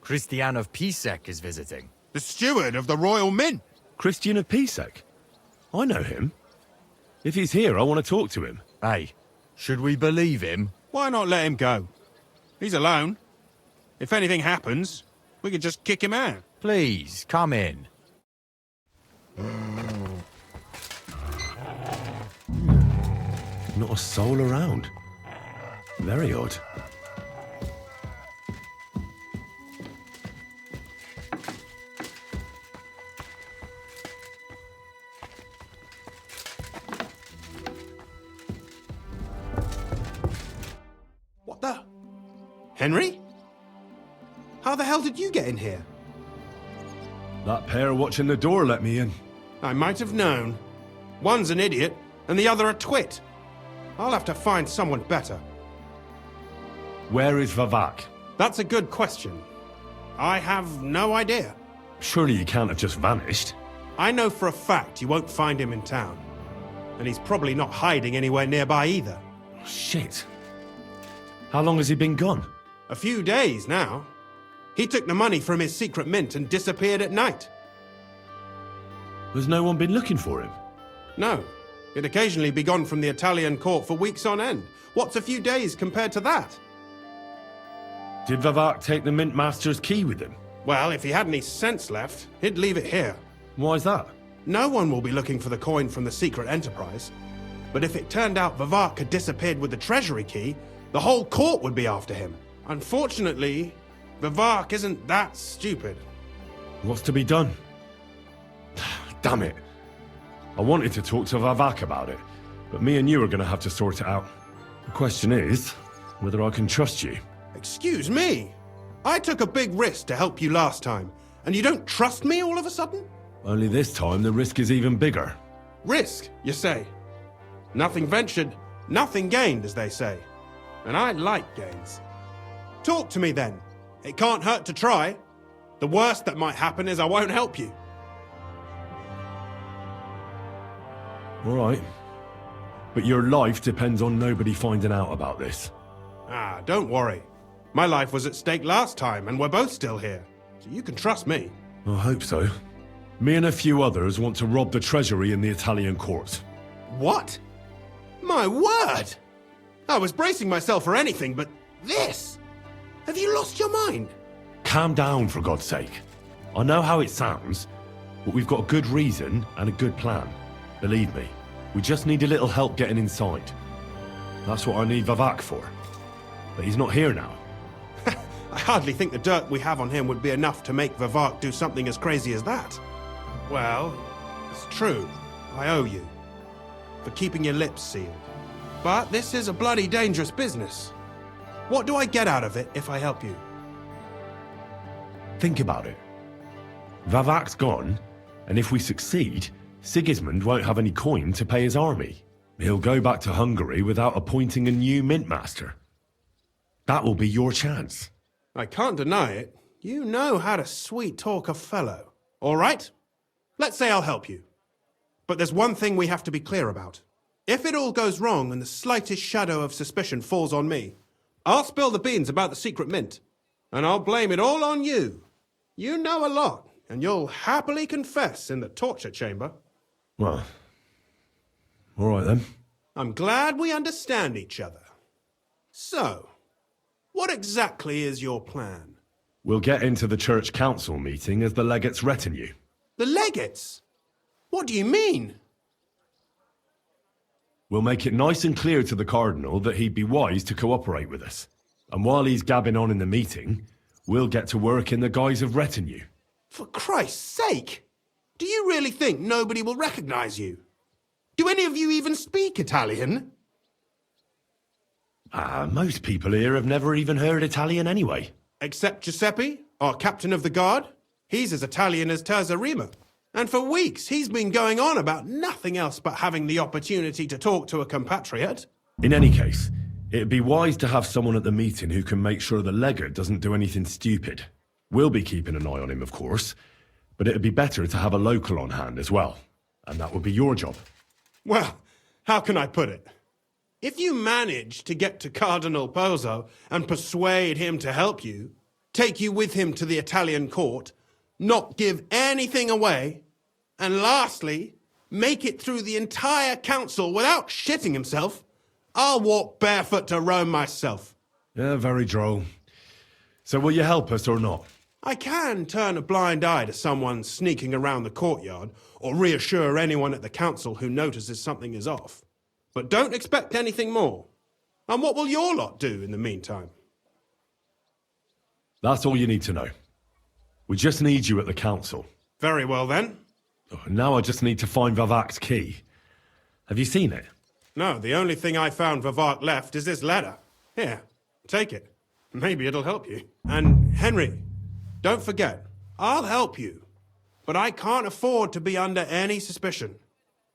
Christian of Pisek is visiting. The steward of the Royal Mint. Christian of Pisek? I know him. If he's here, I want to talk to him. Hey, should we believe him? Why not let him go? He's alone. If anything happens, we could just kick him out. Please, come in. Not a soul around. Very odd. What the? Henry? How the hell did you get in here? That pair watching the door let me in. I might have known. One's an idiot, and the other a twit. I'll have to find someone better. Where is Vavak? That's a good question. I have no idea. Surely he can't have just vanished. I know for a fact you won't find him in town. And he's probably not hiding anywhere nearby either. Shit. How long has he been gone? A few days now. He took the money from his secret mint and disappeared at night. Has no one been looking for him? No. He'd occasionally be gone from the Italian court for weeks on end. What's a few days compared to that? Did Vavak take the Mint Master's key with him? Well, if he had any sense left, he'd leave it here. Why's that? No one will be looking for the coin from the secret enterprise. But if it turned out Vavak had disappeared with the treasury key, the whole court would be after him. Unfortunately, Vavak isn't that stupid. What's to be done? Damn it. I wanted to talk to Vavak about it, but me and you are going to have to sort it out. The question is, whether I can trust you. Excuse me? I took a big risk to help you last time, and you don't trust me all of a sudden? Only this time the risk is even bigger. Risk, you say? Nothing ventured, nothing gained, as they say. And I like gains. Talk to me then. It can't hurt to try. The worst that might happen is I won't help you. All right. But your life depends on nobody finding out about this. Ah, don't worry. My life was at stake last time, and we're both still here. So you can trust me. I hope so. Me and a few others want to rob the treasury in the Italian courts. What? My word! I was bracing myself for anything, but this? Have you lost your mind? Calm down, for God's sake. I know how it sounds, but we've got a good reason and a good plan. Believe me, we just need a little help getting inside. That's what I need Vavak for. But he's not here now. I hardly think the dirt we have on him would be enough to make Vavak do something as crazy as that. Well, it's true. I owe you. For keeping your lips sealed. But this is a bloody dangerous business. What do I get out of it if I help you? Think about it. Vavak's gone, and if we succeed, Sigismund won't have any coin to pay his army. He'll go back to Hungary without appointing a new mintmaster. That will be your chance. I can't deny it. You know how to sweet-talk a fellow. All right? Let's say I'll help you. But there's one thing we have to be clear about. If it all goes wrong and the slightest shadow of suspicion falls on me, I'll spill the beans about the secret mint. And I'll blame it all on you. You know a lot, and you'll happily confess in the torture chamber. Well, all right then. I'm glad we understand each other. So, what exactly is your plan? We'll get into the church council meeting as the legate's retinue. The legates? What do you mean? We'll make it nice and clear to the Cardinal that he'd be wise to cooperate with us. And while he's gabbing on in the meeting, we'll get to work in the guise of retinue. For Christ's sake! Do you really think nobody will recognize you? Do any of you even speak Italian? Most people here have never even heard Italian anyway. Except Giuseppe, our captain of the guard. He's as Italian as Terzarima. And for weeks, he's been going on about nothing else but having the opportunity to talk to a compatriot. In any case, it'd be wise to have someone at the meeting who can make sure the legate doesn't do anything stupid. We'll be keeping an eye on him, of course, but it'd be better to have a local on hand as well. And that would be your job. Well, how can I put it? If you manage to get to Cardinal Pozzo and persuade him to help you, take you with him to the Italian court, not give anything away, and lastly, make it through the entire council without shitting himself, I'll walk barefoot to Rome myself. Yeah, very droll. So will you help us or not? I can turn a blind eye to someone sneaking around the courtyard, or reassure anyone at the council who notices something is off. But don't expect anything more. And what will your lot do in the meantime? That's all you need to know. We just need you at the council. Very well then. Now I just need to find Vavak's key. Have you seen it? No, the only thing I found Vavak left is this letter. Here, take it. Maybe it'll help you. And Henry, don't forget, I'll help you. But I can't afford to be under any suspicion.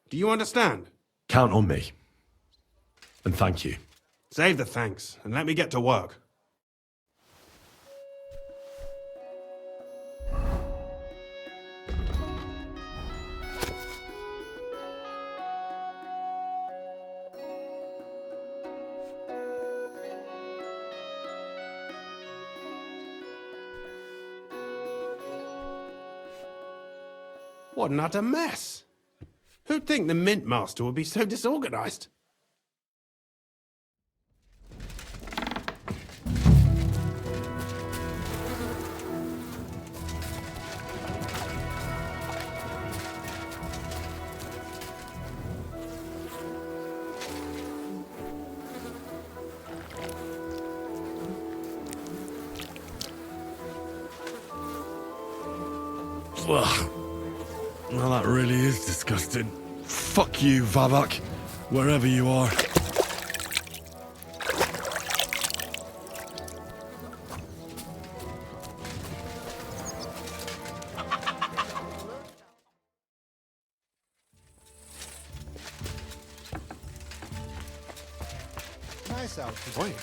Do you understand? Count on me. And thank you. Save the thanks, and let me get to work. What an utter mess. Who'd think the Mint Master would be so disorganized? Ugh. Well, that really is disgusting. Fuck you, Vavak, wherever you are. Nice outfit.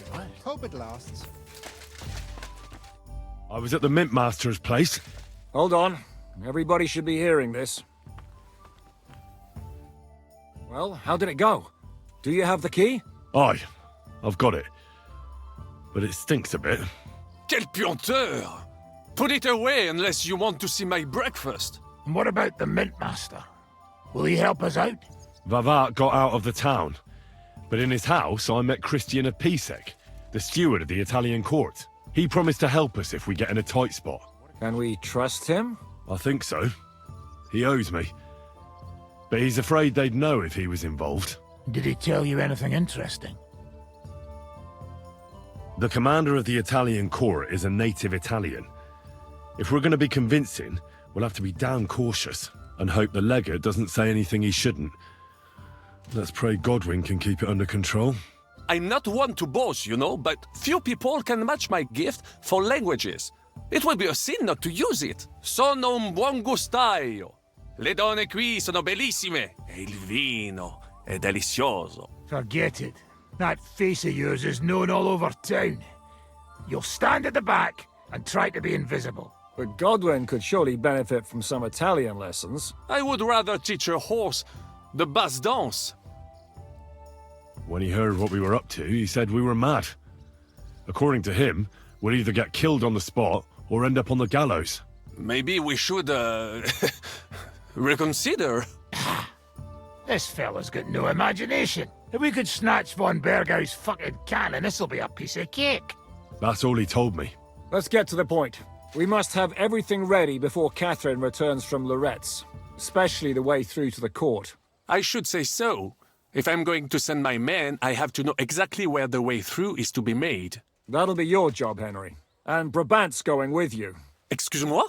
Hope it lasts. I was at the Mint Master's place. Hold on. Everybody should be hearing this. Well, how did it go? Do you have the key? Aye, I've got it. But it stinks a bit. Quel puanteur! Put it away unless you want to see my breakfast. And what about the Mint Master? Will he help us out? Vavat got out of the town. But in his house, I met Christian of Pisek, the steward of the Italian court. He promised to help us if we get in a tight spot. Can we trust him? I think so. He owes me. But he's afraid they'd know if he was involved. Did he tell you anything interesting? The commander of the Italian court is a native Italian. If we're going to be convincing, we'll have to be damn cautious and hope the legate doesn't say anything he shouldn't. Let's pray Godwin can keep it under control. I'm not one to boast, you know, but few people can match my gift for languages. It would be a sin not to use it. Sono un buon gustaio. Le donne qui sono bellissime. E il vino è delizioso. Forget it. That face of yours is known all over town. You'll stand at the back and try to be invisible. But Godwin could surely benefit from some Italian lessons. I would rather teach a horse the basse danse. When he heard what we were up to, he said we were mad. According to him, we'll either get killed on the spot or end up on the gallows. Maybe we should, reconsider. This fella's got no imagination. If we could snatch Von Bergow's fucking cannon, this'll be a piece of cake. That's all he told me. Let's get to the point. We must have everything ready before Catherine returns from Loretz, especially the way through to the court. I should say so. If I'm going to send my men, I have to know exactly where the way through is to be made. That'll be your job, Henry. And Brabant's going with you. Excuse-moi?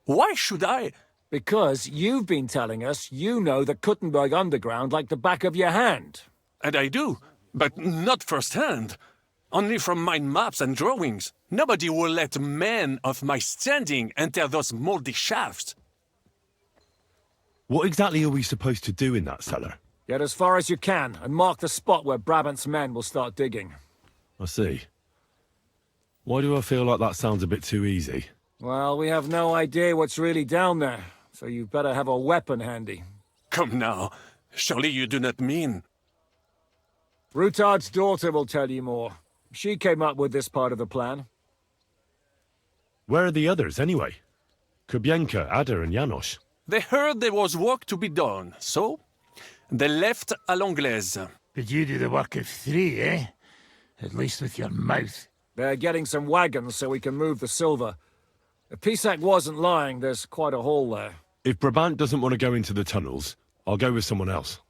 Why should I? Because you've been telling us you know the Kuttenberg underground like the back of your hand. And I do, but not firsthand. Only from mind maps and drawings. Nobody will let men of my standing enter those moldy shafts. What exactly are we supposed to do in that cellar? Get as far as you can, and mark the spot where Brabant's men will start digging. I see. Why do I feel like that sounds a bit too easy? Well, we have no idea what's really down there, so you better have a weapon handy. Come now, surely you do not mean... Ruthard's daughter will tell you more. She came up with this part of the plan. Where are the others, anyway? Kubienka, Ada, and Janos. They heard there was work to be done, so... they left à l'anglaise. Did you do the work of 3, eh? At least with your mouth. They're getting some wagons so we can move the silver. If Pisak wasn't lying, there's quite a hole there. If Brabant doesn't want to go into the tunnels, I'll go with someone else.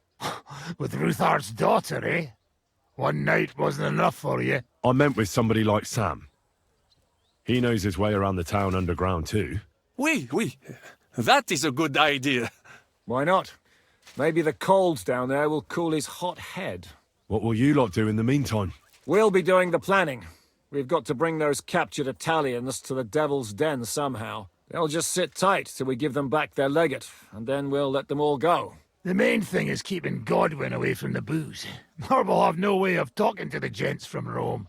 With Ruthard's daughter, eh? One night wasn't enough for you. I meant with somebody like Sam. He knows his way around the town underground too. Oui. That is a good idea. Why not? Maybe the cold down there will cool his hot head. What will you lot do in the meantime? We'll be doing the planning. We've got to bring those captured Italians to the Devil's Den somehow. They'll just sit tight till we give them back their legate, and then we'll let them all go. The main thing is keeping Godwin away from the booze. Or we'll have no way of talking to the gents from Rome.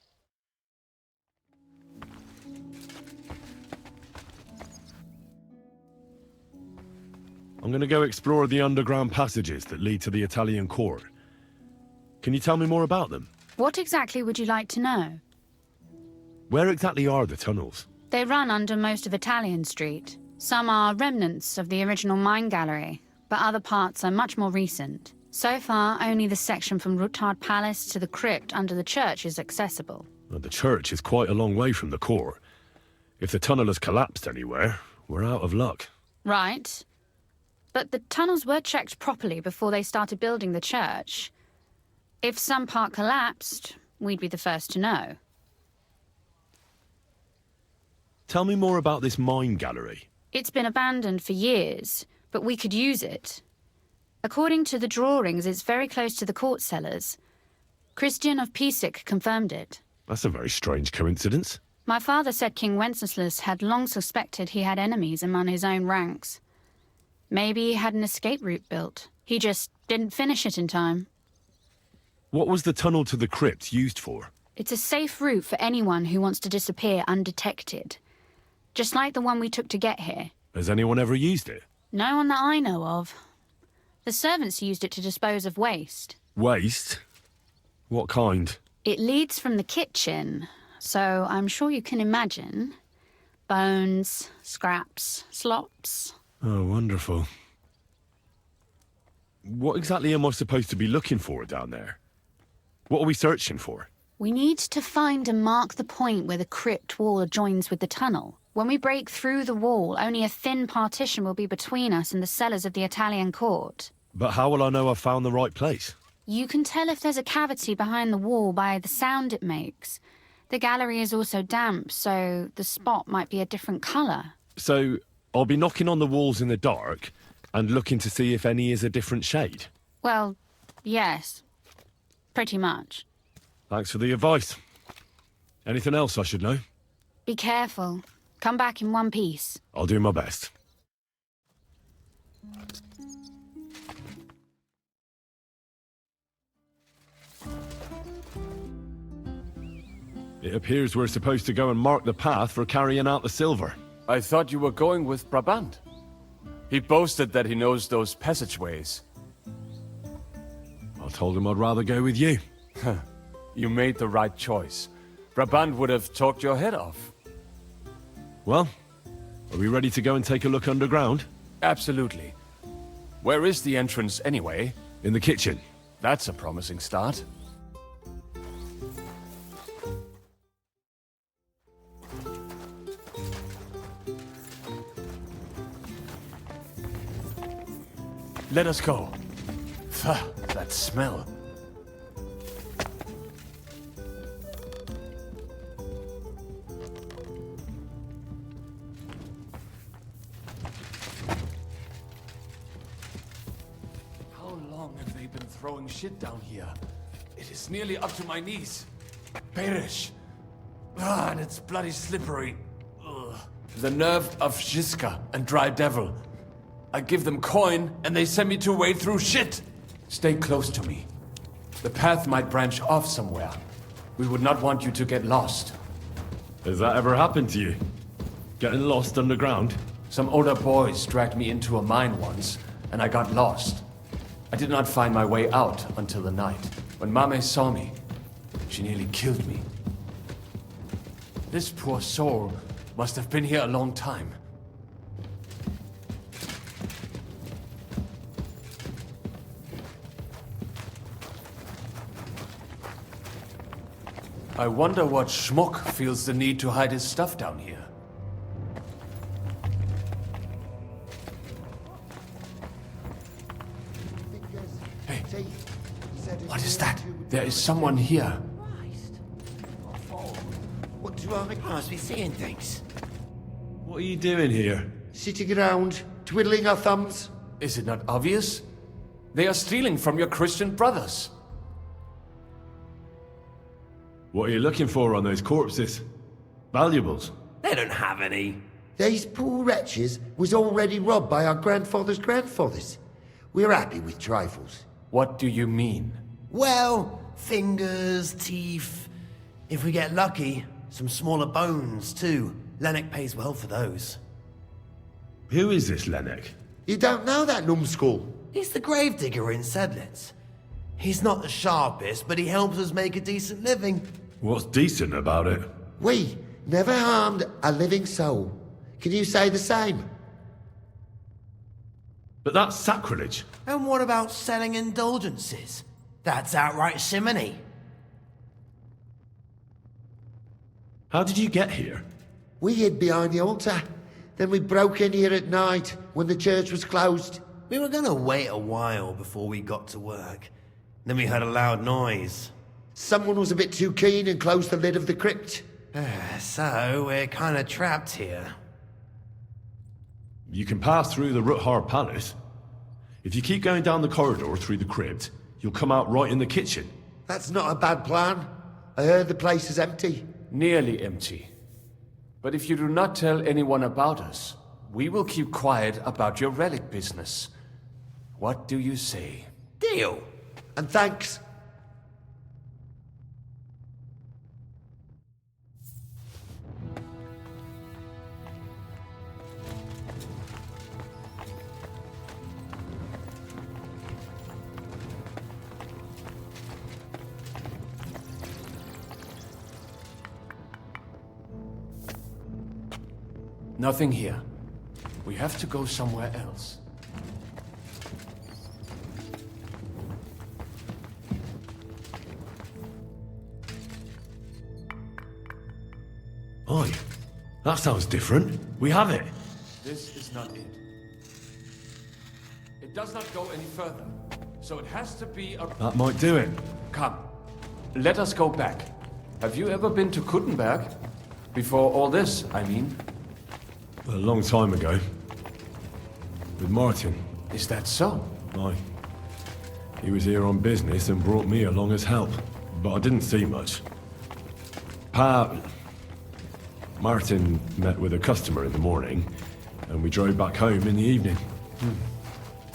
I'm going to go explore the underground passages that lead to the Italian court. Can you tell me more about them? What exactly would you like to know? Where exactly are the tunnels? They run under most of Italian Street. Some are remnants of the original mine gallery, but other parts are much more recent. So far, only the section from Ruthard Palace to the crypt under the church is accessible. Well, the church is quite a long way from the court. If the tunnel has collapsed anywhere, we're out of luck. Right. But the tunnels were checked properly before they started building the church. If some part collapsed, we'd be the first to know. Tell me more about this mine gallery. It's been abandoned for years, but we could use it. According to the drawings, it's very close to the court cellars. Christian of Pisek confirmed it. That's a very strange coincidence. My father said King Wenceslas had long suspected he had enemies among his own ranks. Maybe he had an escape route built. He just didn't finish it in time. What was the tunnel to the crypt used for? It's a safe route for anyone who wants to disappear undetected. Just like the one we took to get here. Has anyone ever used it? No one that I know of. The servants used it to dispose of waste. Waste? What kind? It leads from the kitchen, so I'm sure you can imagine. Bones, scraps, slops. Oh, wonderful. What exactly am I supposed to be looking for down there? What are we searching for? We need to find and mark the point where the crypt wall joins with the tunnel. When we break through the wall, only a thin partition will be between us and the cellars of the Italian court. But how will I know I've found the right place? You can tell if there's a cavity behind the wall by the sound it makes. The gallery is also damp, so the spot might be a different colour. So, I'll be knocking on the walls in the dark and looking to see if any is a different shade? Well, yes. Pretty much. Thanks for the advice. Anything else I should know? Be careful. Come back in one piece. I'll do my best. It appears we're supposed to go and mark the path for carrying out the silver. I thought you were going with Brabant. He boasted that he knows those passageways. I told him I'd rather go with you. You made the right choice. Brabant would have talked your head off. Well, are we ready to go and take a look underground? Absolutely. Where is the entrance anyway? In the kitchen. That's a promising start. Let us go. That smell. How long have they been throwing shit down here? It is nearly up to my knees. Perish. And it's bloody slippery. Ugh. The nerve of Žižka and Dry Devil. I give them coin, and they send me to wade through shit! Stay close to me. The path might branch off somewhere. We would not want you to get lost. Has that ever happened to you? Getting lost underground? Some older boys dragged me into a mine once, and I got lost. I did not find my way out until the night. When Mame saw me, she nearly killed me. This poor soul must have been here a long time. I wonder what schmuck feels the need to hide his stuff down here. Hey, what is that? There is someone here. What's wrong? I must be seeing things. What are you doing here? Sitting around, twiddling our thumbs. Is it not obvious? They are stealing from your Christian brothers. What are you looking for on those corpses? Valuables? They don't have any. These poor wretches was already robbed by our grandfather's grandfathers. We're happy with trifles. What do you mean? Well, fingers, teeth. If we get lucky, some smaller bones too. Lennox pays well for those. Who is this Lennox? You don't know that numbskull? He's the gravedigger in Sedlitz. He's not the sharpest, but he helps us make a decent living. What's decent about it? We never harmed a living soul. Can you say the same? But that's sacrilege. And what about selling indulgences? That's outright simony. How did you get here? We hid behind the altar. Then we broke in here at night when the church was closed. We were gonna wait a while before we got to work. Then we heard a loud noise. Someone was a bit too keen and closed the lid of the crypt. So we're kind of trapped here. You can pass through the Ruthard Palace. If you keep going down the corridor through the crypt, you'll come out right in the kitchen. That's not a bad plan. I heard the place is empty. Nearly empty. But if you do not tell anyone about us, we will keep quiet about your relic business. What do you say? Deal. And thanks. Nothing here. We have to go somewhere else. Oi, that sounds different. We have it. This is not it. It does not go any further. So it has to be a... That might do it. Come. Let us go back. Have you ever been to Kuttenberg? Before all this, I mean. A long time ago. With Martin. Is that so? Aye. He was here on business and brought me along as help. But I didn't see much. Martin met with a customer in the morning, and we drove back home in the evening.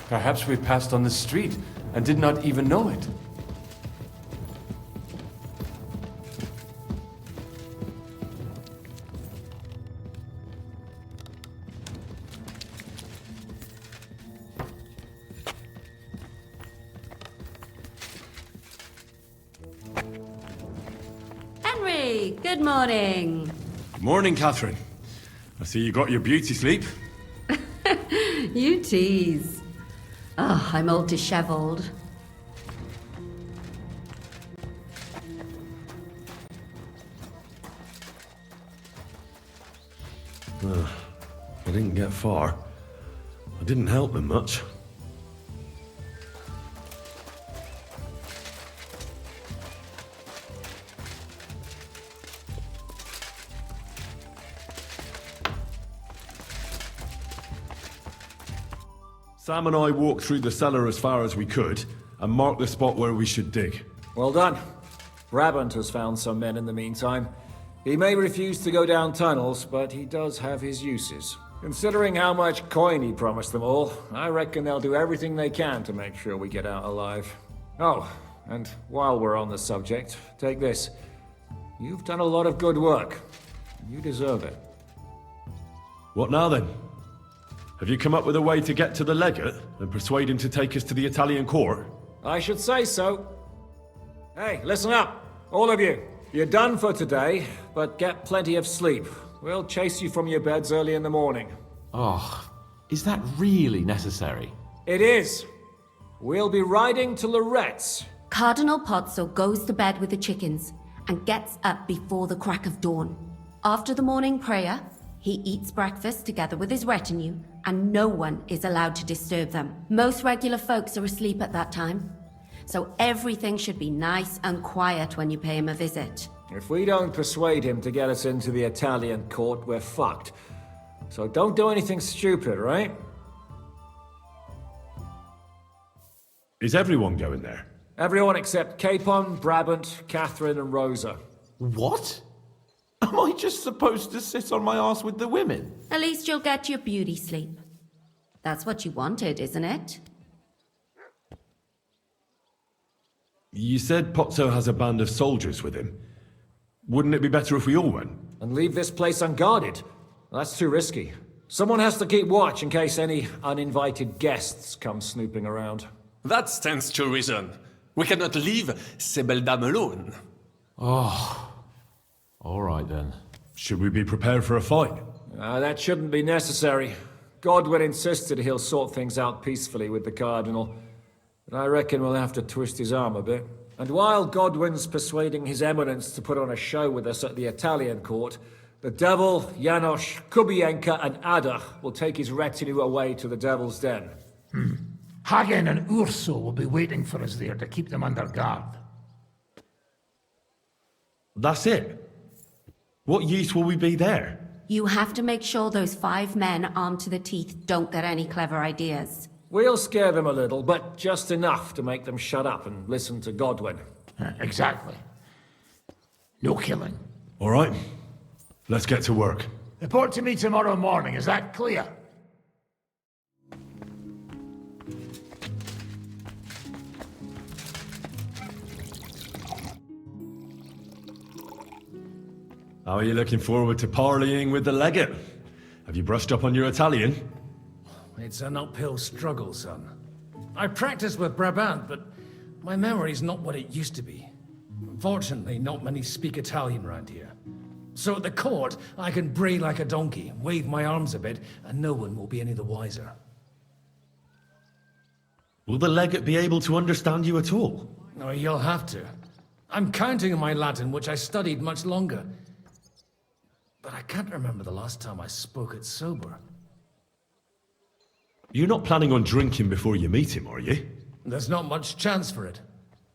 Perhaps we passed on the street and did not even know it. Henry, good morning. Morning, Catherine. I see you got your beauty sleep. You tease. Oh, I'm all disheveled. I didn't get far. I didn't help them much. Sam and I walked through the cellar as far as we could, and marked the spot where we should dig. Well done. Brabant has found some men in the meantime. He may refuse to go down tunnels, but he does have his uses. Considering how much coin he promised them all, I reckon they'll do everything they can to make sure we get out alive. Oh, and while we're on the subject, take this. You've done a lot of good work. You deserve it. What now then? Have you come up with a way to get to the legate and persuade him to take us to the Italian court? I should say so. Hey, listen up, all of you. You're done for today, but get plenty of sleep. We'll chase you from your beds early in the morning. Oh, is that really necessary? It is. We'll be riding to Loretz. Cardinal Pozzo goes to bed with the chickens and gets up before the crack of dawn. After the morning prayer, he eats breakfast together with his retinue, and no one is allowed to disturb them. Most regular folks are asleep at that time, so everything should be nice and quiet when you pay him a visit. If we don't persuade him to get us into the Italian court, we're fucked. So don't do anything stupid, right? Is everyone going there? Everyone except Capon, Brabant, Catherine, and Rosa. What? Am I just supposed to sit on my ass with the women? At least you'll get your beauty sleep. That's what you wanted, isn't it? You said Pozzo has a band of soldiers with him. Wouldn't it be better if we all went? And leave this place unguarded? That's too risky. Someone has to keep watch in case any uninvited guests come snooping around. That stands to reason. We cannot leave ces belles dames alone. Oh. All right then. Should we be prepared for a fight? That shouldn't be necessary. Godwin insisted he'll sort things out peacefully with the Cardinal. But I reckon we'll have to twist his arm a bit. And while Godwin's persuading His Eminence to put on a show with us at the Italian court, the Devil, Janosch, Kubienka, and Ada will take his retinue away to the Devil's Den. Hagen and Urso will be waiting for us there to keep them under guard. That's it? What use will we be there? You have to make sure those 5 men armed to the teeth don't get any clever ideas. We'll scare them a little, but just enough to make them shut up and listen to Godwin. Exactly. No killing. All right. Let's get to work. Report to me tomorrow morning, is that clear? How are you looking forward to parleying with the legate? Have you brushed up on your Italian? It's an uphill struggle, son. I practiced with Brabant, but my memory's not what it used to be. Fortunately, not many speak Italian around here. So at the court, I can bray like a donkey, wave my arms a bit, and no one will be any the wiser. Will the legate be able to understand you at all? No, you'll have to. I'm counting on my Latin, which I studied much longer. But I can't remember the last time I spoke it sober. You're not planning on drinking before you meet him, are you? There's not much chance for it.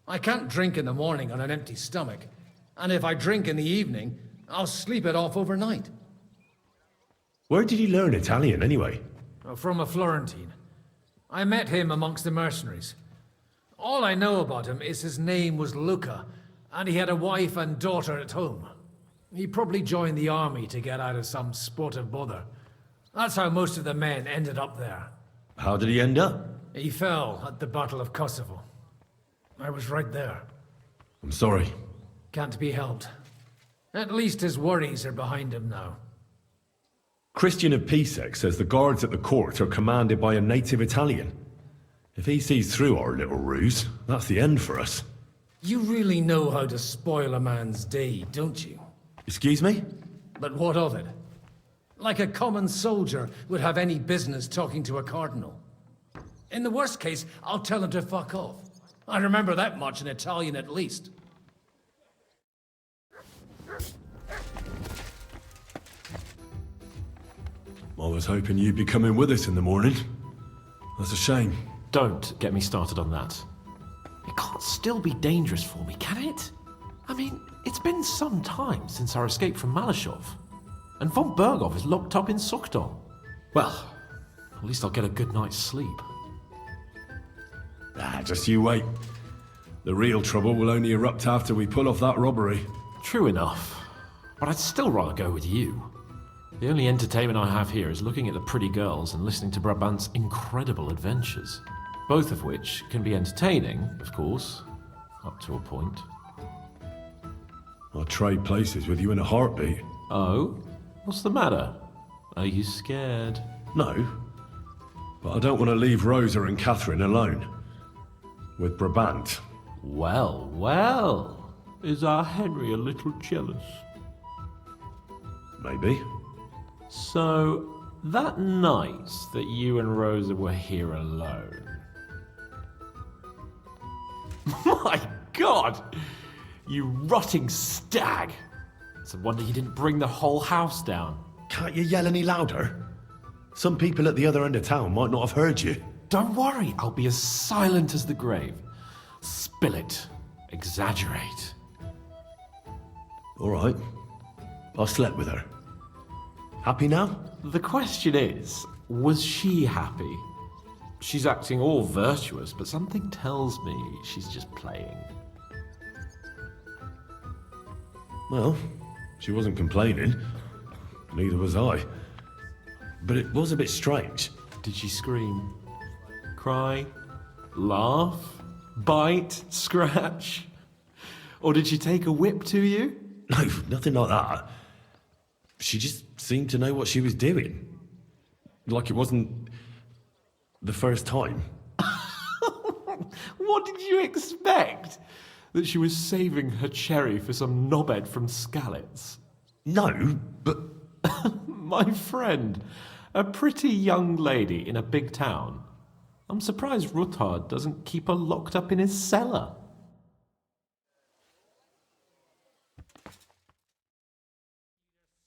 I can't drink in the morning on an empty stomach. And if I drink in the evening, I'll sleep it off overnight. Where did you learn Italian, anyway? From a Florentine. I met him amongst the mercenaries. All I know about him is his name was Luca, and he had a wife and daughter at home. He probably joined the army to get out of some sportive bother. That's how most of the men ended up there. How did he end up? He fell at the Battle of Kosovo. I was right there. I'm sorry. Can't be helped. At least his worries are behind him now. Christian of Pisek says the guards at the court are commanded by a native Italian. If he sees through our little ruse, that's the end for us. You really know how to spoil a man's day, don't you? Excuse me? But what of it? Like a common soldier would have any business talking to a cardinal. In the worst case, I'll tell him to fuck off. I remember that much in Italian at least. I was hoping you'd be coming with us in the morning. That's a shame. Don't get me started on that. It can't still be dangerous for me, can it? I mean, it's been some time since our escape from Malashov. And Von Bergow is locked up in Sukhdol. Well, at least I'll get a good night's sleep. Just you wait. The real trouble will only erupt after we pull off that robbery. True enough. But I'd still rather go with you. The only entertainment I have here is looking at the pretty girls and listening to Brabant's incredible adventures. Both of which can be entertaining, of course, up to a point. I'll trade places with you in a heartbeat. Oh? What's the matter? Are you scared? No. But I don't want to leave Rosa and Catherine alone. With Brabant. Well, well. Is our Henry a little jealous? Maybe. So, that night that you and Rosa were here alone... My God! You rotting stag! It's a wonder you didn't bring the whole house down. Can't you yell any louder? Some people at the other end of town might not have heard you. Don't worry, I'll be as silent as the grave. Spill it. Exaggerate. All right. I slept with her. Happy now? The question is, was she happy? She's acting all virtuous, but something tells me she's just playing. Well, she wasn't complaining. Neither was I. But it was a bit strange. Did she scream? Cry? Laugh? Bite? Scratch? Or did she take a whip to you? No, nothing like that. She just seemed to know what she was doing. Like it wasn't the first time. What did you expect? That she was saving her cherry for some knobhead from Skalitz? No, but... My friend, a pretty young lady in a big town. I'm surprised Ruthard doesn't keep her locked up in his cellar.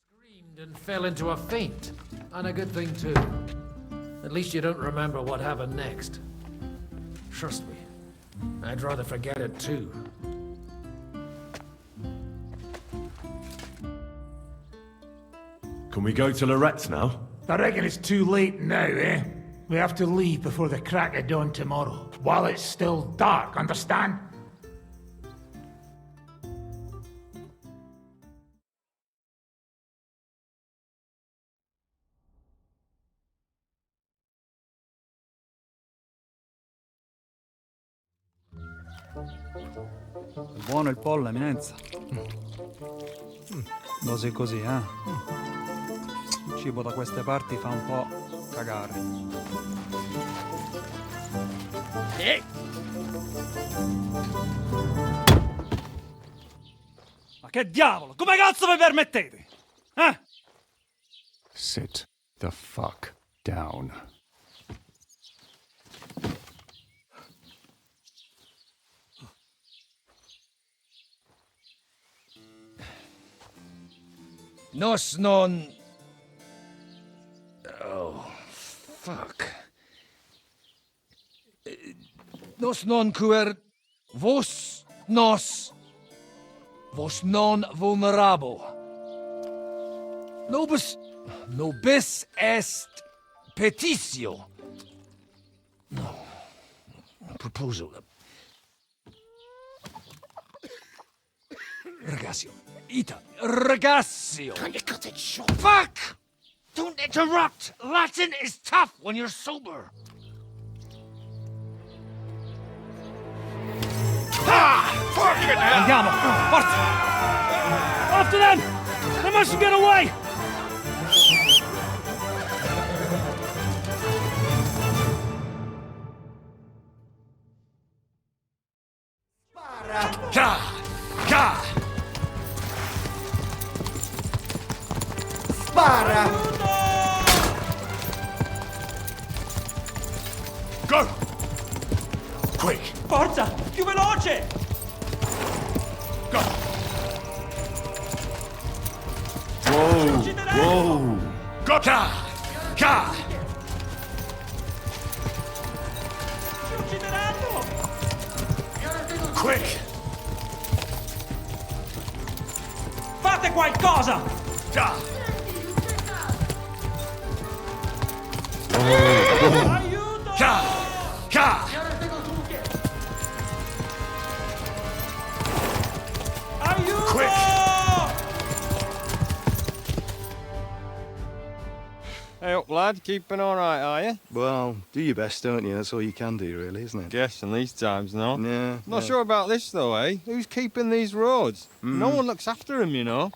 Screamed and fell into a faint. And a good thing too. At least you don't remember what happened next. Trust me, I'd rather forget it too. Can we go to Lorette's now? I reckon it's too late now, eh? We have to leave before the crack of dawn tomorrow, while it's still dark, understand? Buono il pollo, eminenza. Così così, eh? Il cibo da queste parti fa un po' cagare. Ma che diavolo? Come cazzo vi permettete? Huh? Sit the fuck down. Nos non... Oh, fuck. Nos non cuer... Vos nos... Vos non vulnerabo. Nobis est petitio. No. Proposal. Ragazio. Ita. Ragazio. Can you cut it short? Fuck! Don't interrupt! Latin is tough when you're sober. Fucking hell! Andiamo! Forza! After them! They mustn't get away! Spara! Go! Quick! Forza! Più veloce! Go! Whoa! Whoa! Go! Ka! Ka! Quick! Fate qualcosa! Ka! Ka! Ka! Quick! Hey up, lad. Keeping all right, are you? Well, do your best, don't you? That's all you can do, really, isn't it? Guess in these times, no? Yeah. Not sure about this, though, eh? Who's keeping these roads? No one looks after them, you know.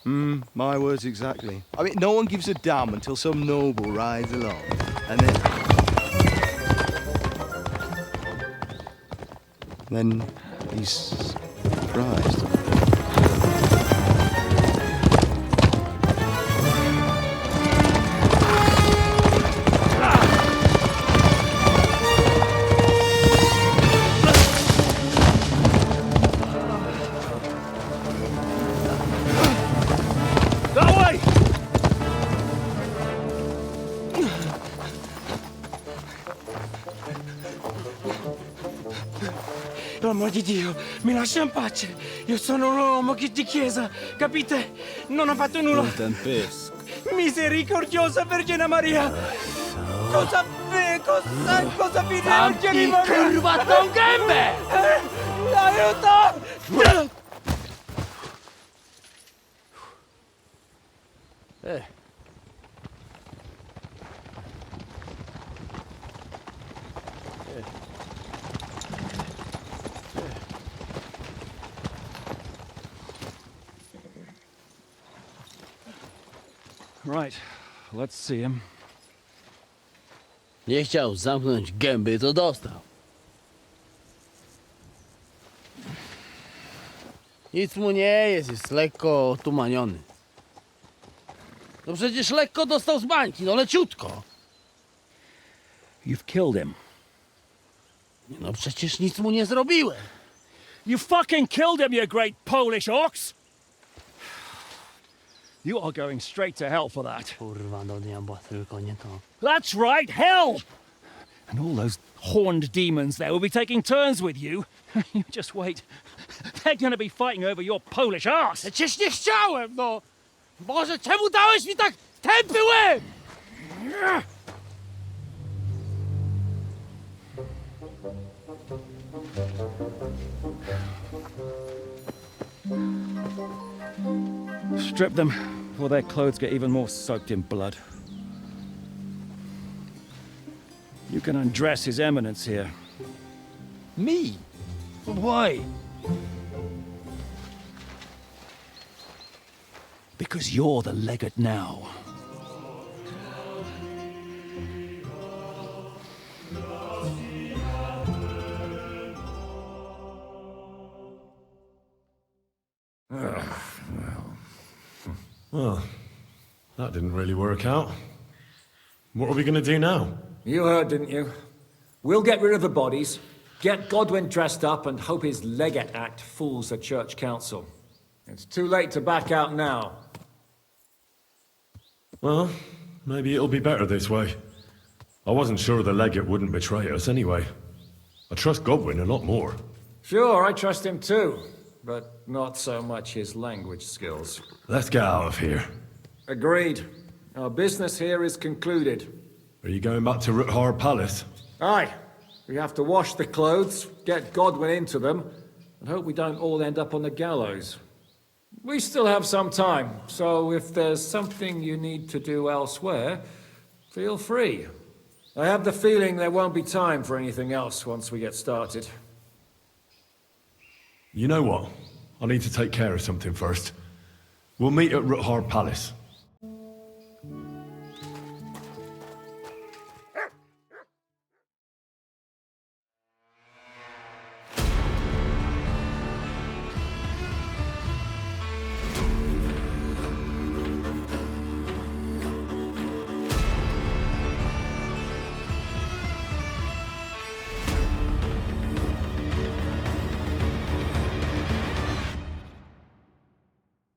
My words exactly. I mean, no one gives a damn until some noble rides along. And then he's surprised. Per amor di Dio, mi lascia in pace. Io sono un uomo di chiesa, capite? Non ho fatto nulla. Non tempesco. Misericordiosa Vergine Maria. Cosa vi Vergine Maria? Curvato un gambe! Aiuto! Right, let's see him. Nie chciał zamknąć gęby, to dostał. Nic mu nie jest lekko otumaniony. No przecież lekko dostał z bańki, no leciutko. You've killed him. No przecież nic mu nie zrobiłem. You fucking killed him, you great Polish ox! You are going straight to hell for that. Kurwa, do diabła, tylko nie to. That's right, hell! And all those horned demons there will be taking turns with you. You just wait. They're gonna be fighting over your Polish ass. Przecież nie chciałem, no! Boże, czemu dałeś mi tak tępy łeb? Strip them before their clothes get even more soaked in blood. You can undress His Eminence here. Me? Why? Because you're the legate now. Well, That didn't really work out. What are we going to do now? You heard, didn't you? We'll get rid of the bodies, get Godwin dressed up, and hope his Legate Act fools the Church Council. It's too late to back out now. Well, maybe it'll be better this way. I wasn't sure the Legate wouldn't betray us anyway. I trust Godwin a lot more. Sure, I trust him too, but not so much his language skills. Let's get out of here. Agreed. Our business here is concluded. Are you going back to Ruthard Palace? Aye. We have to wash the clothes, get Godwin into them, and hope we don't all end up on the gallows. We still have some time, so if there's something you need to do elsewhere, feel free. I have the feeling there won't be time for anything else once we get started. You know what? I need to take care of something first. We'll meet at Ruthard Palace.